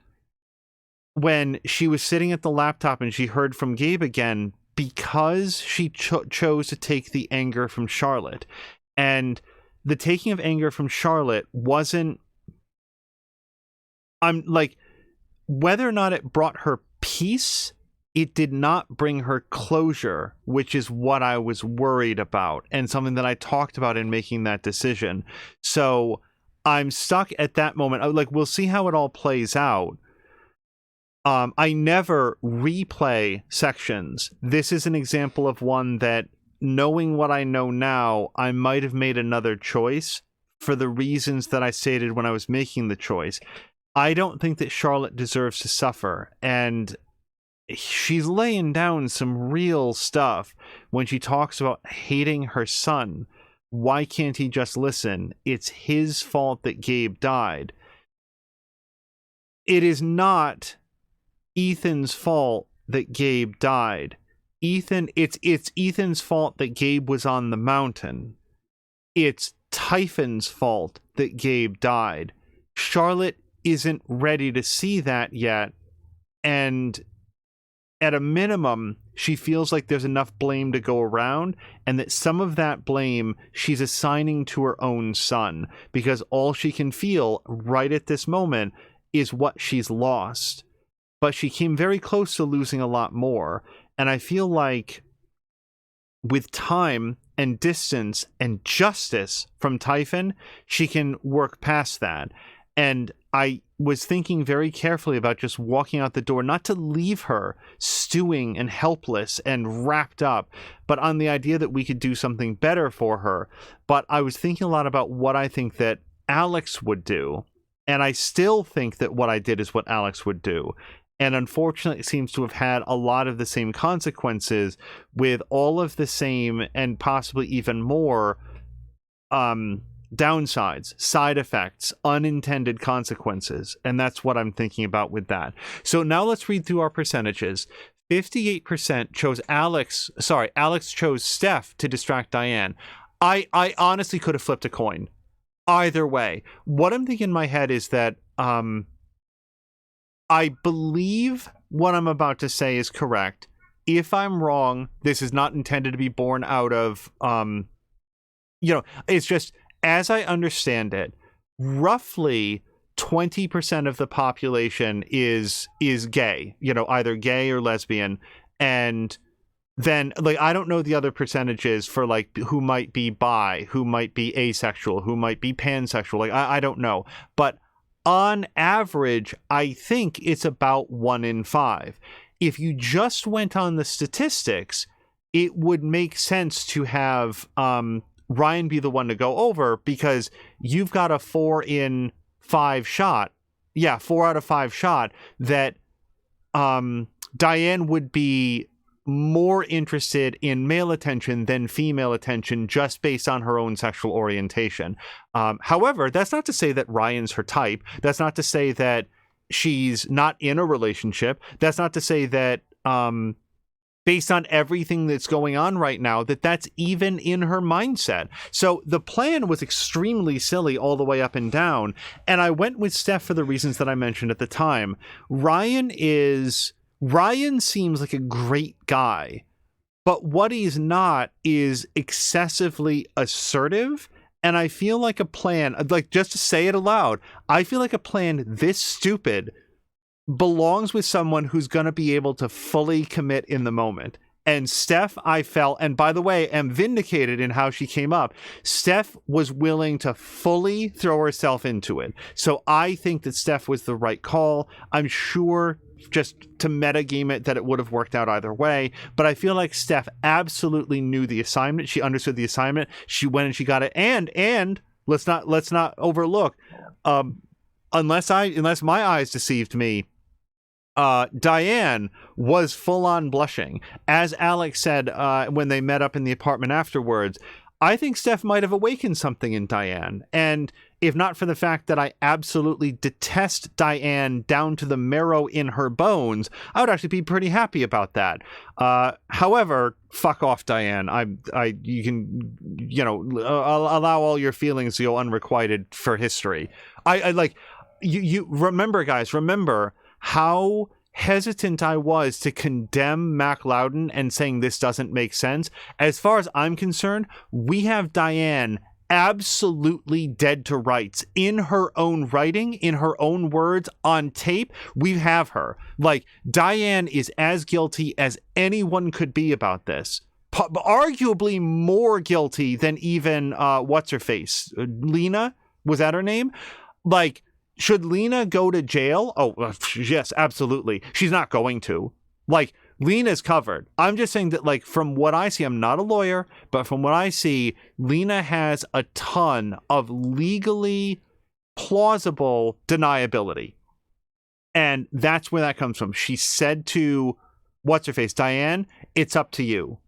she was sitting at the laptop and she heard from Gabe again, because she chose to take the anger from Charlotte. And the taking of anger from Charlotte wasn't, whether or not it brought her peace, it did not bring her closure, which is what I was worried about, and something that I talked about in making that decision. So I'm stuck at that moment. We'll see how it all plays out. I never replay sections. This is an example of one that, knowing what I know now, I might have made another choice for the reasons that I stated when I was making the choice. I don't think that Charlotte deserves to suffer, and she's laying down some real stuff when she talks about hating her son. Why can't he just listen? It's his fault that Gabe died. It is not Ethan's fault that Gabe died. It's Ethan's fault that Gabe was on the mountain. It's Typhon's fault that Gabe died. Charlotte isn't ready to see that yet, and at a minimum, she feels like there's enough blame to go around, and that some of that blame she's assigning to her own son, because all she can feel right at this moment is what she's lost. But she came very close to losing a lot more, and I feel like with time and distance and justice from Typhon, she can work past that. And I was thinking very carefully about just walking out the door, not to leave her stewing and helpless and wrapped up, but on the idea that we could do something better for her. But I was thinking a lot about what I think that Alex would do, and I still think that what I did is what Alex would do. And unfortunately, it seems to have had a lot of the same consequences, with all of the same and possibly even more downsides, side effects, unintended consequences. And that's what I'm thinking about with that. So now let's read through our percentages. 58% chose Alex chose Steph to distract Diane. I honestly could have flipped a coin either way. What I'm thinking in my head is that I believe what I'm about to say is correct. If I'm wrong, this is not intended to be born out of, it's just, as I understand it, roughly 20% of the population is gay, either gay or lesbian. And then, like, I don't know the other percentages for, like, who might be bi, who might be asexual, who might be pansexual. Like, I don't know. But on average, I think it's about 1 in 5. If you just went on the statistics, it would make sense to have Ryan be the one to go over, because you've got a 4 in 5 shot. Yeah, 4 out of 5 shot that Diane would be more interested in male attention than female attention just based on her own sexual orientation. However, that's not to say that Ryan's her type. That's not to say that she's not in a relationship. That's not to say that based on everything that's going on right now, that's even in her mindset. So the plan was extremely silly all the way up and down. And I went with Steph for the reasons that I mentioned at the time. Ryan seems like a great guy, but what he's not is excessively assertive. And I feel like a plan, like, just to say it aloud, I feel like a plan this stupid belongs with someone who's going to be able to fully commit in the moment. And Steph, I felt, and by the way, am vindicated in how she came up. Steph was willing to fully throw herself into it. So I think that Steph was the right call. I'm sure, just to metagame it, that it would have worked out either way. But I feel like Steph absolutely knew the assignment. She understood the assignment. She went and she got it. And let's not overlook, unless my eyes deceived me, Diane was full on blushing. As Alex said when they met up in the apartment afterwards, I think Steph might have awakened something in Diane. And if not for the fact that I absolutely detest Diane down to the marrow in her bones, I would actually be pretty happy about that. However, fuck off, Diane. You can, allow all your feelings to go unrequited for history. I like, you remember, guys, how hesitant I was to condemn Mac Loudon and saying this doesn't make sense. As far as I'm concerned, we have Diane absolutely dead to rights in her own writing, in her own words, on tape. We have her. Like, Diane is as guilty as anyone could be about this. Arguably more guilty than even what's her face, Lena, was that her name? Like, should Lena go to jail? Oh, yes, absolutely. She's not going to. Like, Lena's covered. I'm just saying that, like, from what I see, I'm not a lawyer, but from what I see, Lena has a ton of legally plausible deniability. And that's where that comes from. She said to, what's her face, Diane, it's up to you.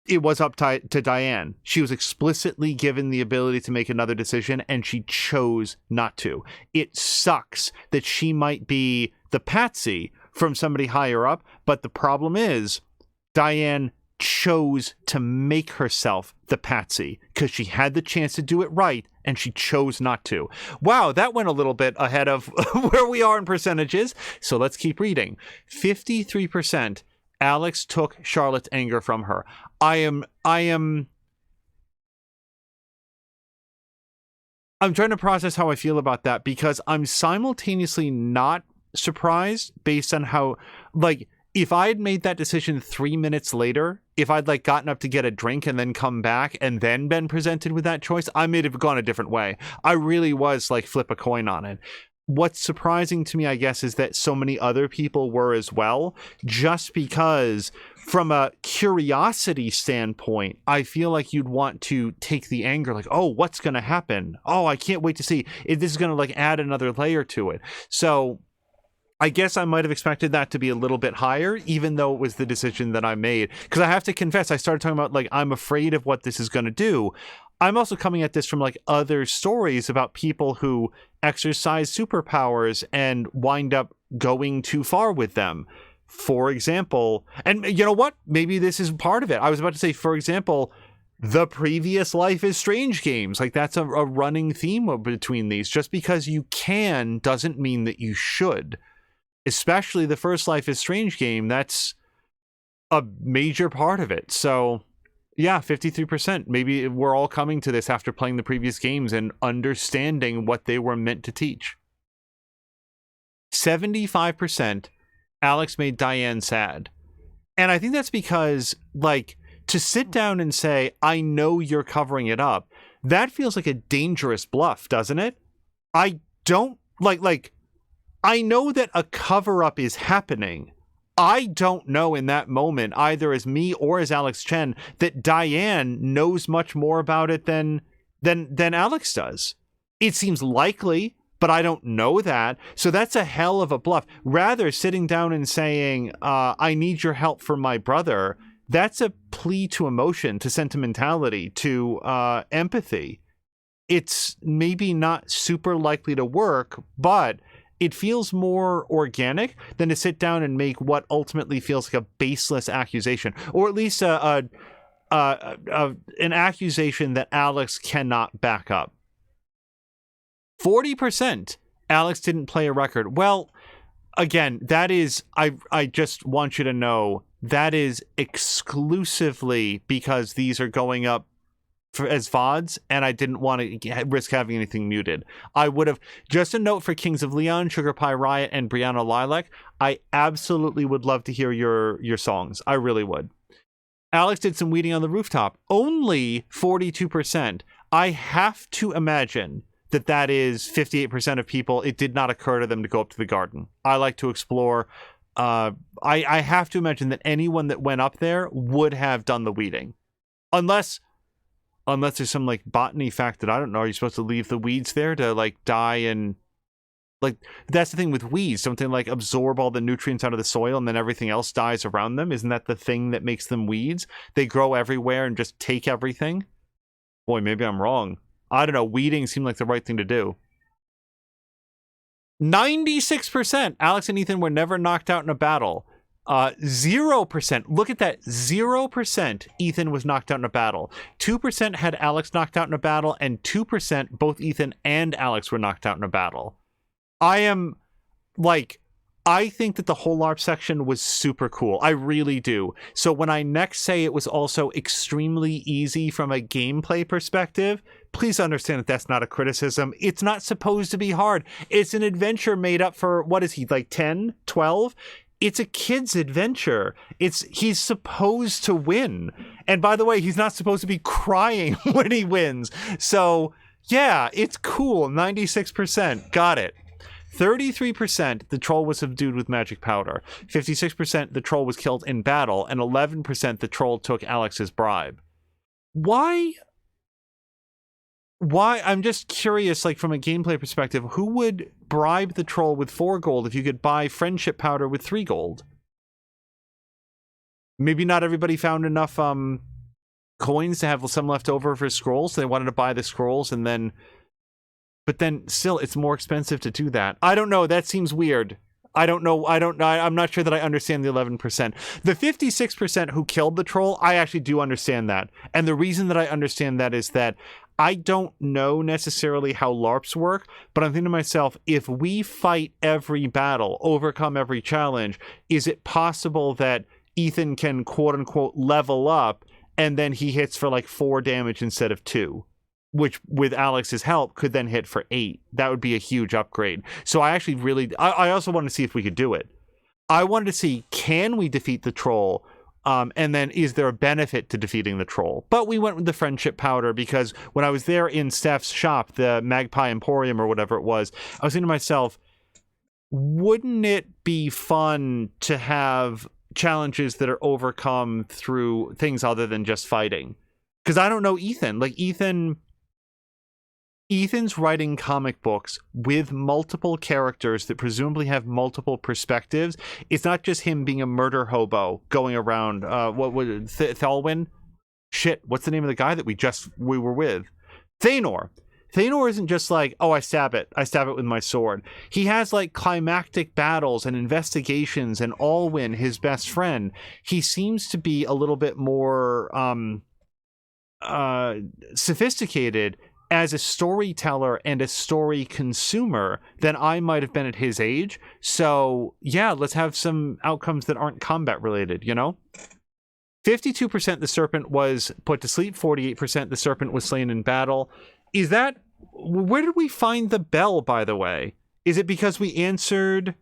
It was up to Diane. She was explicitly given the ability to make another decision, and she chose not to. It sucks that she might be the patsy from somebody higher up, but the problem is Diane chose to make herself the patsy because she had the chance to do it right, and she chose not to. Wow, that went a little bit ahead of where we are in percentages. So let's keep reading. 53%. Alex took Charlotte's anger from her. I'm trying to process how I feel about that, because I'm simultaneously not surprised based on how, like, if I had made that decision 3 minutes later, if I'd like gotten up to get a drink and then come back and then been presented with that choice, I may have gone a different way. I really was like flip a coin on it. What's surprising to me, I guess, is that so many other people were as well, just because from a curiosity standpoint, I feel like you'd want to take the anger, like, oh, what's going to happen? Oh, I can't wait to see if this is going to like add another layer to it. So I guess I might have expected that to be a little bit higher, even though it was the decision that I made. Because I have to confess, I started talking about, like, I'm afraid of what this is going to do. I'm also coming at this from like other stories about people who exercise superpowers and wind up going too far with them. For example, and you know what? Maybe this is part of it. I was about to say, for example, the previous Life is Strange games. Like, that's a running theme between these. Just because you can doesn't mean that you should. Especially the first Life is Strange game, that's a major part of it. So, yeah, 53%. Maybe we're all coming to this after playing the previous games and understanding what they were meant to teach. 75%, Alex made Diane sad. And I think that's because, like, to sit down and say, I know you're covering it up, that feels like a dangerous bluff, doesn't it? I don't, like, I know that a cover-up is happening. I don't know in that moment, either as me or as Alex Chen, that Diane knows much more about it than Alex does. It seems likely, but I don't know that. So that's a hell of a bluff. Rather, sitting down and saying, I need your help for my brother, that's a plea to emotion, to sentimentality, to empathy. It's maybe not super likely to work, but it feels more organic than to sit down and make what ultimately feels like a baseless accusation, or at least an accusation that Alex cannot back up. 40%, Alex didn't play a record. Well, again, that is, I just want you to know, that is exclusively because these are going up as VODs, and I didn't want to risk having anything muted. I would have, just a note for Kings of Leon, Sugar Pie Riot, and Brianna Lilac, I absolutely would love to hear your songs. I really would. Alex did some weeding on the rooftop. Only 42%. I have to imagine that is 58% of people. It did not occur to them to go up to the garden. I like to explore. I have to imagine that anyone that went up there would have done the weeding. Unless there's some, like, botany fact that I don't know. Are you supposed to leave the weeds there to, like, die and, like, that's the thing with weeds. Don't they, like, absorb all the nutrients out of the soil and then everything else dies around them? Isn't that the thing that makes them weeds? They grow everywhere and just take everything? Boy, maybe I'm wrong. I don't know. Weeding seemed like the right thing to do. 96%. Alex and Ethan were never knocked out in a battle. 0%. Look at that. 0% Ethan was knocked out in a battle. 2% had Alex knocked out in a battle, and 2% both Ethan and Alex were knocked out in a battle. I think that the whole LARP section was super cool. I really do. So when I next say it was also extremely easy from a gameplay perspective, please understand that that's not a criticism. It's not supposed to be hard. It's an adventure made up for, what is he, like 10, 12? It's a kid's adventure. He's supposed to win. And by the way, he's not supposed to be crying when he wins. So yeah, it's cool. 96%. Got it. 33%, the troll was subdued with magic powder. 56%, the troll was killed in battle. And 11%, the troll took Alex's bribe. Why? I'm just curious, like, from a gameplay perspective, who would bribe the troll with 4 gold if you could buy friendship powder with 3 gold? Maybe not everybody found enough coins to have some left over for scrolls, so they wanted to buy the scrolls, and then... But then, still, it's more expensive to do that. I don't know, that seems weird. I don't know, I'm not sure that I understand the 11%. The 56% who killed the troll, I actually do understand that. And the reason that I understand that is that I don't know necessarily how LARPs work, but I'm thinking to myself, if we fight every battle, overcome every challenge, is it possible that Ethan can quote-unquote level up and then he hits for like 4 damage instead of 2? Which, with Alex's help, could then hit for 8. That would be a huge upgrade. So I actually really... I also wanted to see if we could do it. I wanted to see, can we defeat the troll? And then, is there a benefit to defeating the troll? But we went with the friendship powder because when I was there in Steph's shop, the Magpie Emporium or whatever it was, I was thinking to myself, wouldn't it be fun to have challenges that are overcome through things other than just fighting? Because I don't know Ethan. Like, Ethan's writing comic books with multiple characters that presumably have multiple perspectives. It's not just him being a murder hobo going around. What was it? Thalwyn? Shit, what's the name of the guy that we were with? Thanor. Thanor isn't just like, oh, I stab it with my sword. He has like climactic battles and investigations, and Alwyn, his best friend. He seems to be a little bit more sophisticated as a storyteller and a story consumer than I might have been at his age. So yeah, let's have some outcomes that aren't combat related, you know? 52% the serpent was put to sleep, 48% the serpent was slain in battle. Is that, where did we find the bell, by the way? Is it because we answered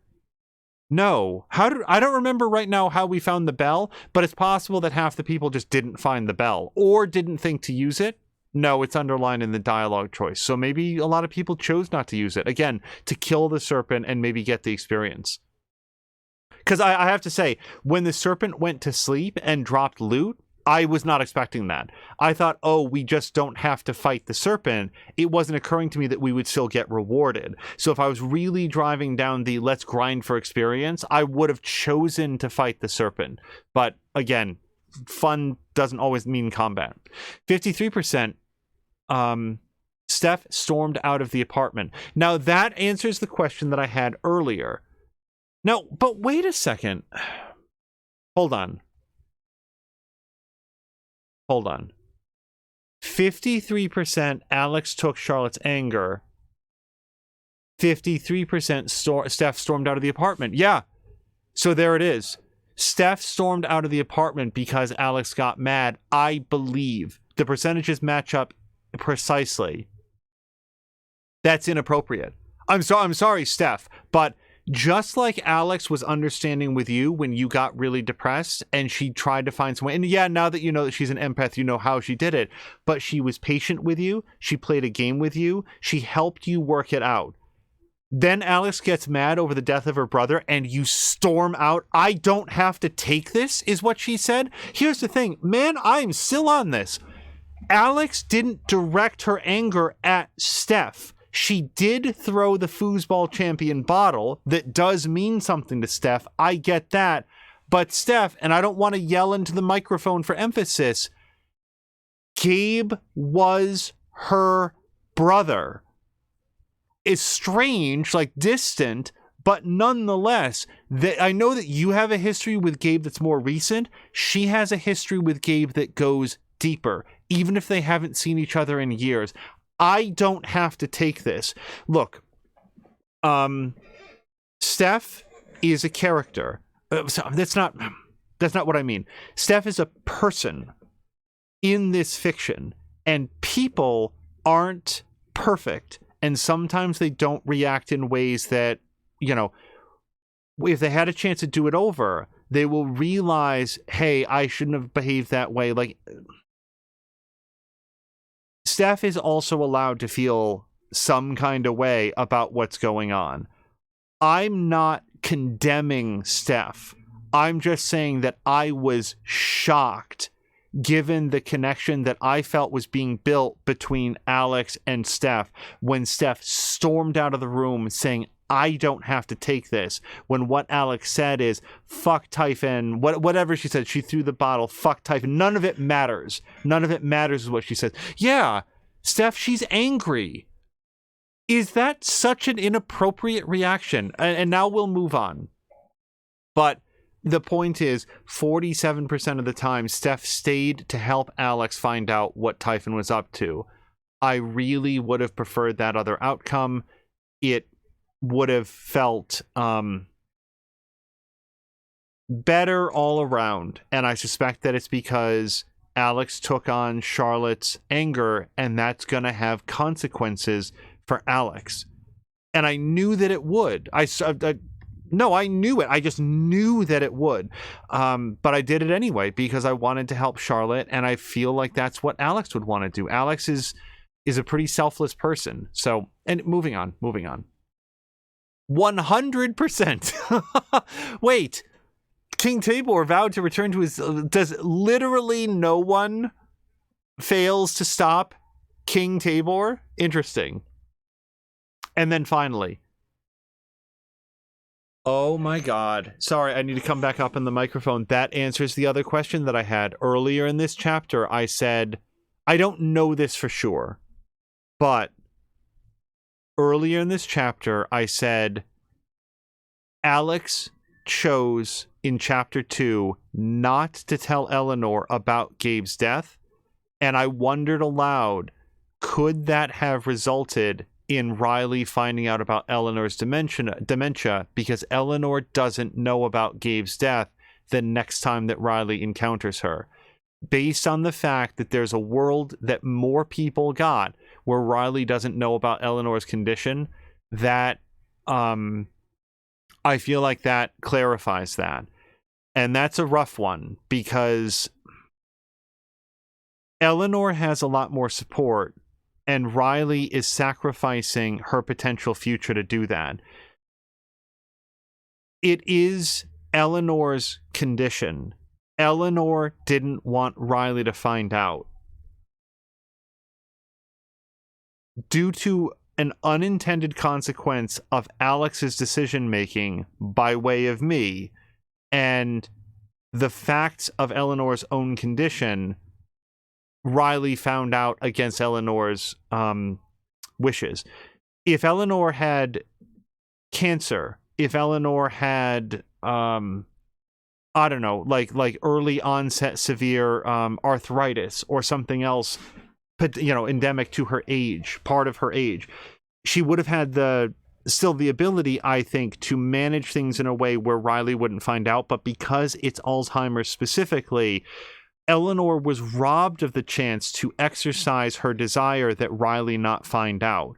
no? I don't remember right now how we found the bell, but it's possible that half the people just didn't find the bell or didn't think to use it. No, it's underlined in the dialogue choice. So maybe a lot of people chose not to use it. Again, to kill the serpent and maybe get the experience. Because I have to say, when the serpent went to sleep and dropped loot, I was not expecting that. I thought, oh, we just don't have to fight the serpent. It wasn't occurring to me that we would still get rewarded. So if I was really driving down the let's grind for experience, I would have chosen to fight the serpent. But again, fun doesn't always mean combat. 53%, Steph stormed out of the apartment. Now that answers the question that I had earlier. No, but wait a second. Hold on. 53% Alex took Charlotte's anger. 53% Steph stormed out of the apartment. Yeah. So there it is. Steph stormed out of the apartment because Alex got mad. I believe the percentages match up precisely. That's inappropriate. I'm sorry, Steph, but just like Alex was understanding with you when you got really depressed and she tried to find some way, and yeah, now that you know that she's an empath, you know how she did it, but she was patient with you, she played a game with you, she helped you work it out. Then Alex gets mad over the death of her brother and you storm out. I don't have to take this, is what she said. Here's the thing, man, I'm still on this. Alex didn't direct her anger at Steph. She did throw the foosball champion bottle that does mean something to Steph. I get that. But Steph, and I don't want to yell into the microphone for emphasis, Gabe was her brother. It's strange, like distant, but nonetheless, I know that you have a history with Gabe that's more recent. She has a history with Gabe that goes deeper, even if they haven't seen each other in years. I don't have to take this. Look, Steph is a character. That's not what I mean. Steph is a person in this fiction, and people aren't perfect, and sometimes they don't react in ways that, you know, if they had a chance to do it over, they will realize, hey, I shouldn't have behaved that way. Like, Steph is also allowed to feel some kind of way about what's going on. I'm not condemning Steph. I'm just saying that I was shocked given the connection that I felt was being built between Alex and Steph when Steph stormed out of the room saying, I don't have to take this, when what Alex said is, fuck Typhon, whatever she said, she threw the bottle, fuck Typhon, none of it matters. None of it matters is what she said. Yeah, Steph, she's angry. Is that such an inappropriate reaction? And now we'll move on. But the point is, 47% of the time, Steph stayed to help Alex find out what Typhon was up to. I really would have preferred that other outcome. It would have felt better all around. And I suspect that it's because Alex took on Charlotte's anger, and that's going to have consequences for Alex. And I knew that it would. I knew it. I just knew that it would. But I did it anyway because I wanted to help Charlotte, and I feel like that's what Alex would want to do. Alex is a pretty selfless person. So, and moving on. 100%. Wait, King Tabor vowed to return to his... Does literally no one fails to stop King Tabor? Interesting. And then finally... Oh my God. Sorry, I need to come back up on the microphone. That answers the other question that I had. Earlier in this chapter, I said, I don't know this for sure, but earlier in this chapter, I said, Alex chose in chapter 2 not to tell Eleanor about Gabe's death, And I wondered aloud, could that have resulted in Riley finding out about Eleanor's dementia because Eleanor doesn't know about Gabe's death the next time that Riley encounters her? Based on the fact that there's a world that more people got where Riley doesn't know about Eleanor's condition, that I feel like that clarifies that. And that's a rough one because Eleanor has a lot more support and Riley is sacrificing her potential future to do that. It is Eleanor's condition. Eleanor didn't want Riley to find out. Due to an unintended consequence of Alex's decision-making by way of me and the facts of Eleanor's own condition, Riley found out against Eleanor's wishes. If Eleanor had cancer, if Eleanor had I don't know, like early onset severe arthritis or something else, but endemic to her age, part of her age, she would have had still the ability, I think, to manage things in a way where Riley wouldn't find out. But because it's Alzheimer's specifically, Eleanor was robbed of the chance to exercise her desire that Riley not find out.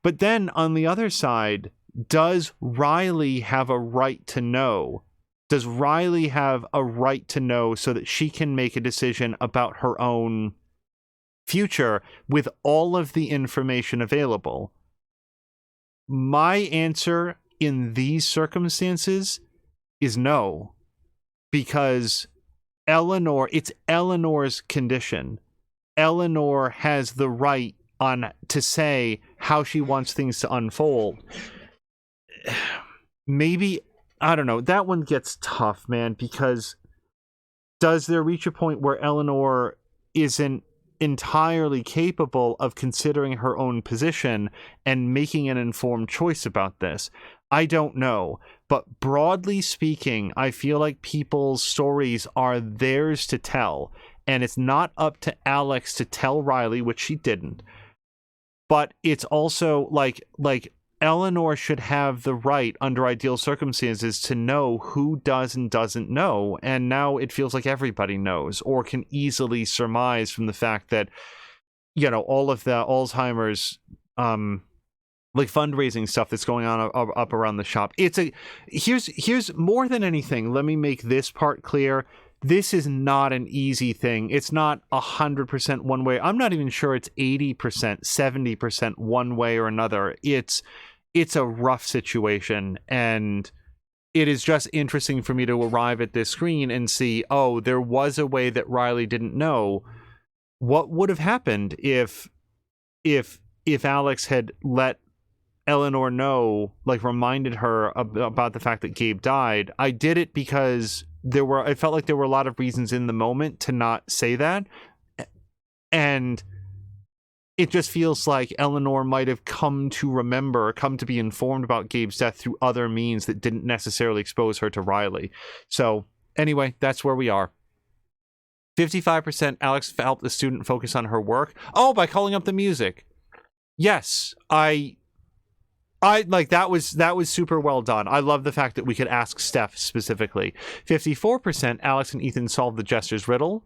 But then on the other side, does Riley have a right to know? Does Riley have a right to know so that she can make a decision about her own future with all of the information available? My answer in these circumstances is no, because it's Eleanor's condition. Eleanor has the right to say how she wants things to unfold. Maybe, I don't know, that one gets tough, man, because does there reach a point where Eleanor isn't entirely capable of considering her own position and making an informed choice about this? I don't know. But broadly speaking, I feel like people's stories are theirs to tell. And it's not up to Alex to tell Riley, which she didn't. But it's also like Eleanor should have the right, under ideal circumstances, to know who does and doesn't know. And now it feels like everybody knows, or can easily surmise from the fact that, all of the Alzheimer's, fundraising stuff that's going on up around the shop. Here's more than anything, let me make this part clear. This is not an easy thing. It's not 100% one way. I'm not even sure it's 80%, 70% one way or another. It's a rough situation, and it is just interesting for me to arrive at this screen and see, oh, there was a way that Riley didn't know. What would have happened if Alex had let Eleanor know, reminded her about the fact that Gabe died? I did it because I felt like there were a lot of reasons in the moment to not say that. And it just feels like Eleanor might have come to be informed about Gabe's death through other means that didn't necessarily expose her to Riley. So anyway, that's where we are. 55% Alex helped the student focus on her work. Oh, by calling up the music. Yes, I like that was super well done. I love the fact that we could ask Steph specifically. 54% Alex and Ethan solved the Jester's riddle.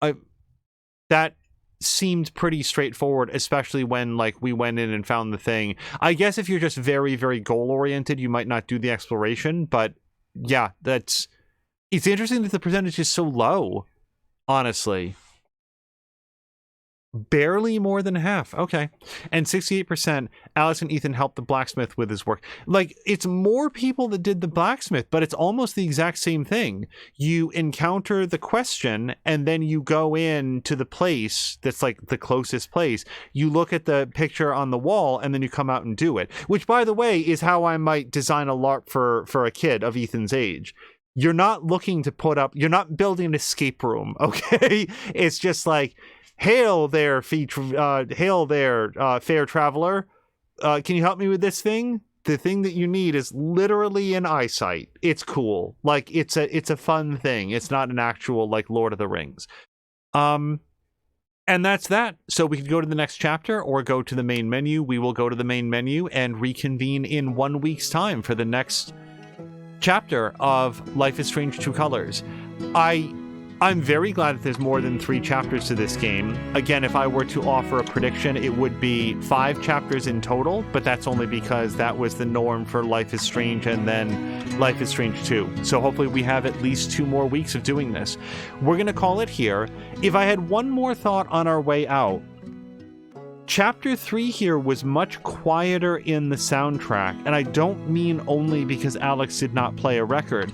That seemed pretty straightforward, especially when we went in and found the thing. I guess if you're just very, very goal oriented, you might not do the exploration, but yeah, it's interesting that the percentage is so low, honestly. Barely more than half. Okay. And 68% Alex and Ethan helped the blacksmith with his work. It's more people that did the blacksmith, but it's almost the exact same thing. You encounter the question and then you go in to the place that's the closest place. You look at the picture on the wall and then you come out and do it, which, by the way, is how I might design a LARP for a kid of Ethan's age. You're not looking to you're not building an escape room. Okay. It's just hail there, fair traveler. Can you help me with this thing? The thing that you need is literally in eyesight. It's cool. It's a fun thing. It's not an actual Lord of the Rings. And that's that. So we could go to the next chapter or go to the main menu. We will go to the main menu and reconvene in 1 week's time for the next chapter of Life is Strange 2 Colors. I'm very glad that there's more than 3 chapters to this game. Again, if I were to offer a prediction, it would be 5 chapters in total, but that's only because that was the norm for Life is Strange and then Life is Strange 2. So hopefully we have at least 2 more weeks of doing this. We're going to call it here. If I had one more thought on our way out, Chapter 3 here was much quieter in the soundtrack, and I don't mean only because Alex did not play a record.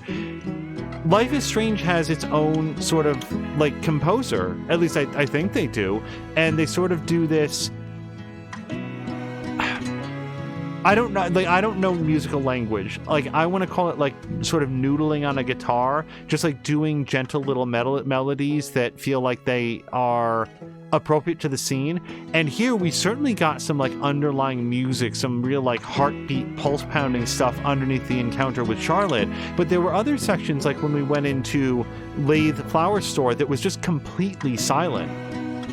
Life is Strange has its own sort of like composer, at least I think they do, and they sort of do this. I don't know musical language. Like, I want to call it like sort of noodling on a guitar, just like doing gentle little melodies that feel like they are appropriate to the scene. And here we certainly got some like underlying music, some real like heartbeat, pulse pounding stuff underneath the encounter with Charlotte. But there were other sections, like when we went into Lathe Flower Store, that was just completely silent.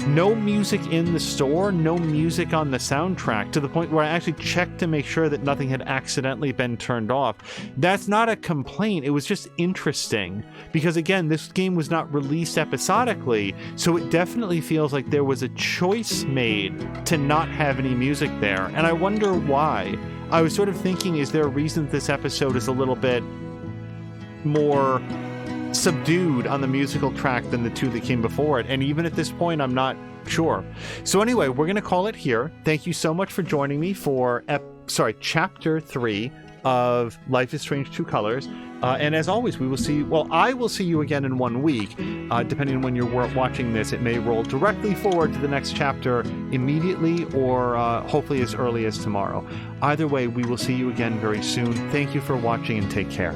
No music in the store, no music on the soundtrack, to the point where I actually checked to make sure that nothing had accidentally been turned off. That's not a complaint, it was just interesting. Because again, this game was not released episodically, so it definitely feels like there was a choice made to not have any music there. And I wonder why. I was sort of thinking, is there a reason that this episode is a little bit more subdued on the musical track than the 2 that came before it? And even at this point, I'm not sure. So anyway, we're going to call it here. Thank you so much for joining me for Chapter 3 of Life is Strange 2 Colors. And as always, I will see you again in 1 week. Depending on when you're watching this, it may roll directly forward to the next chapter immediately, or hopefully as early as tomorrow. Either way, we will see you again very soon. Thank you for watching, and take care.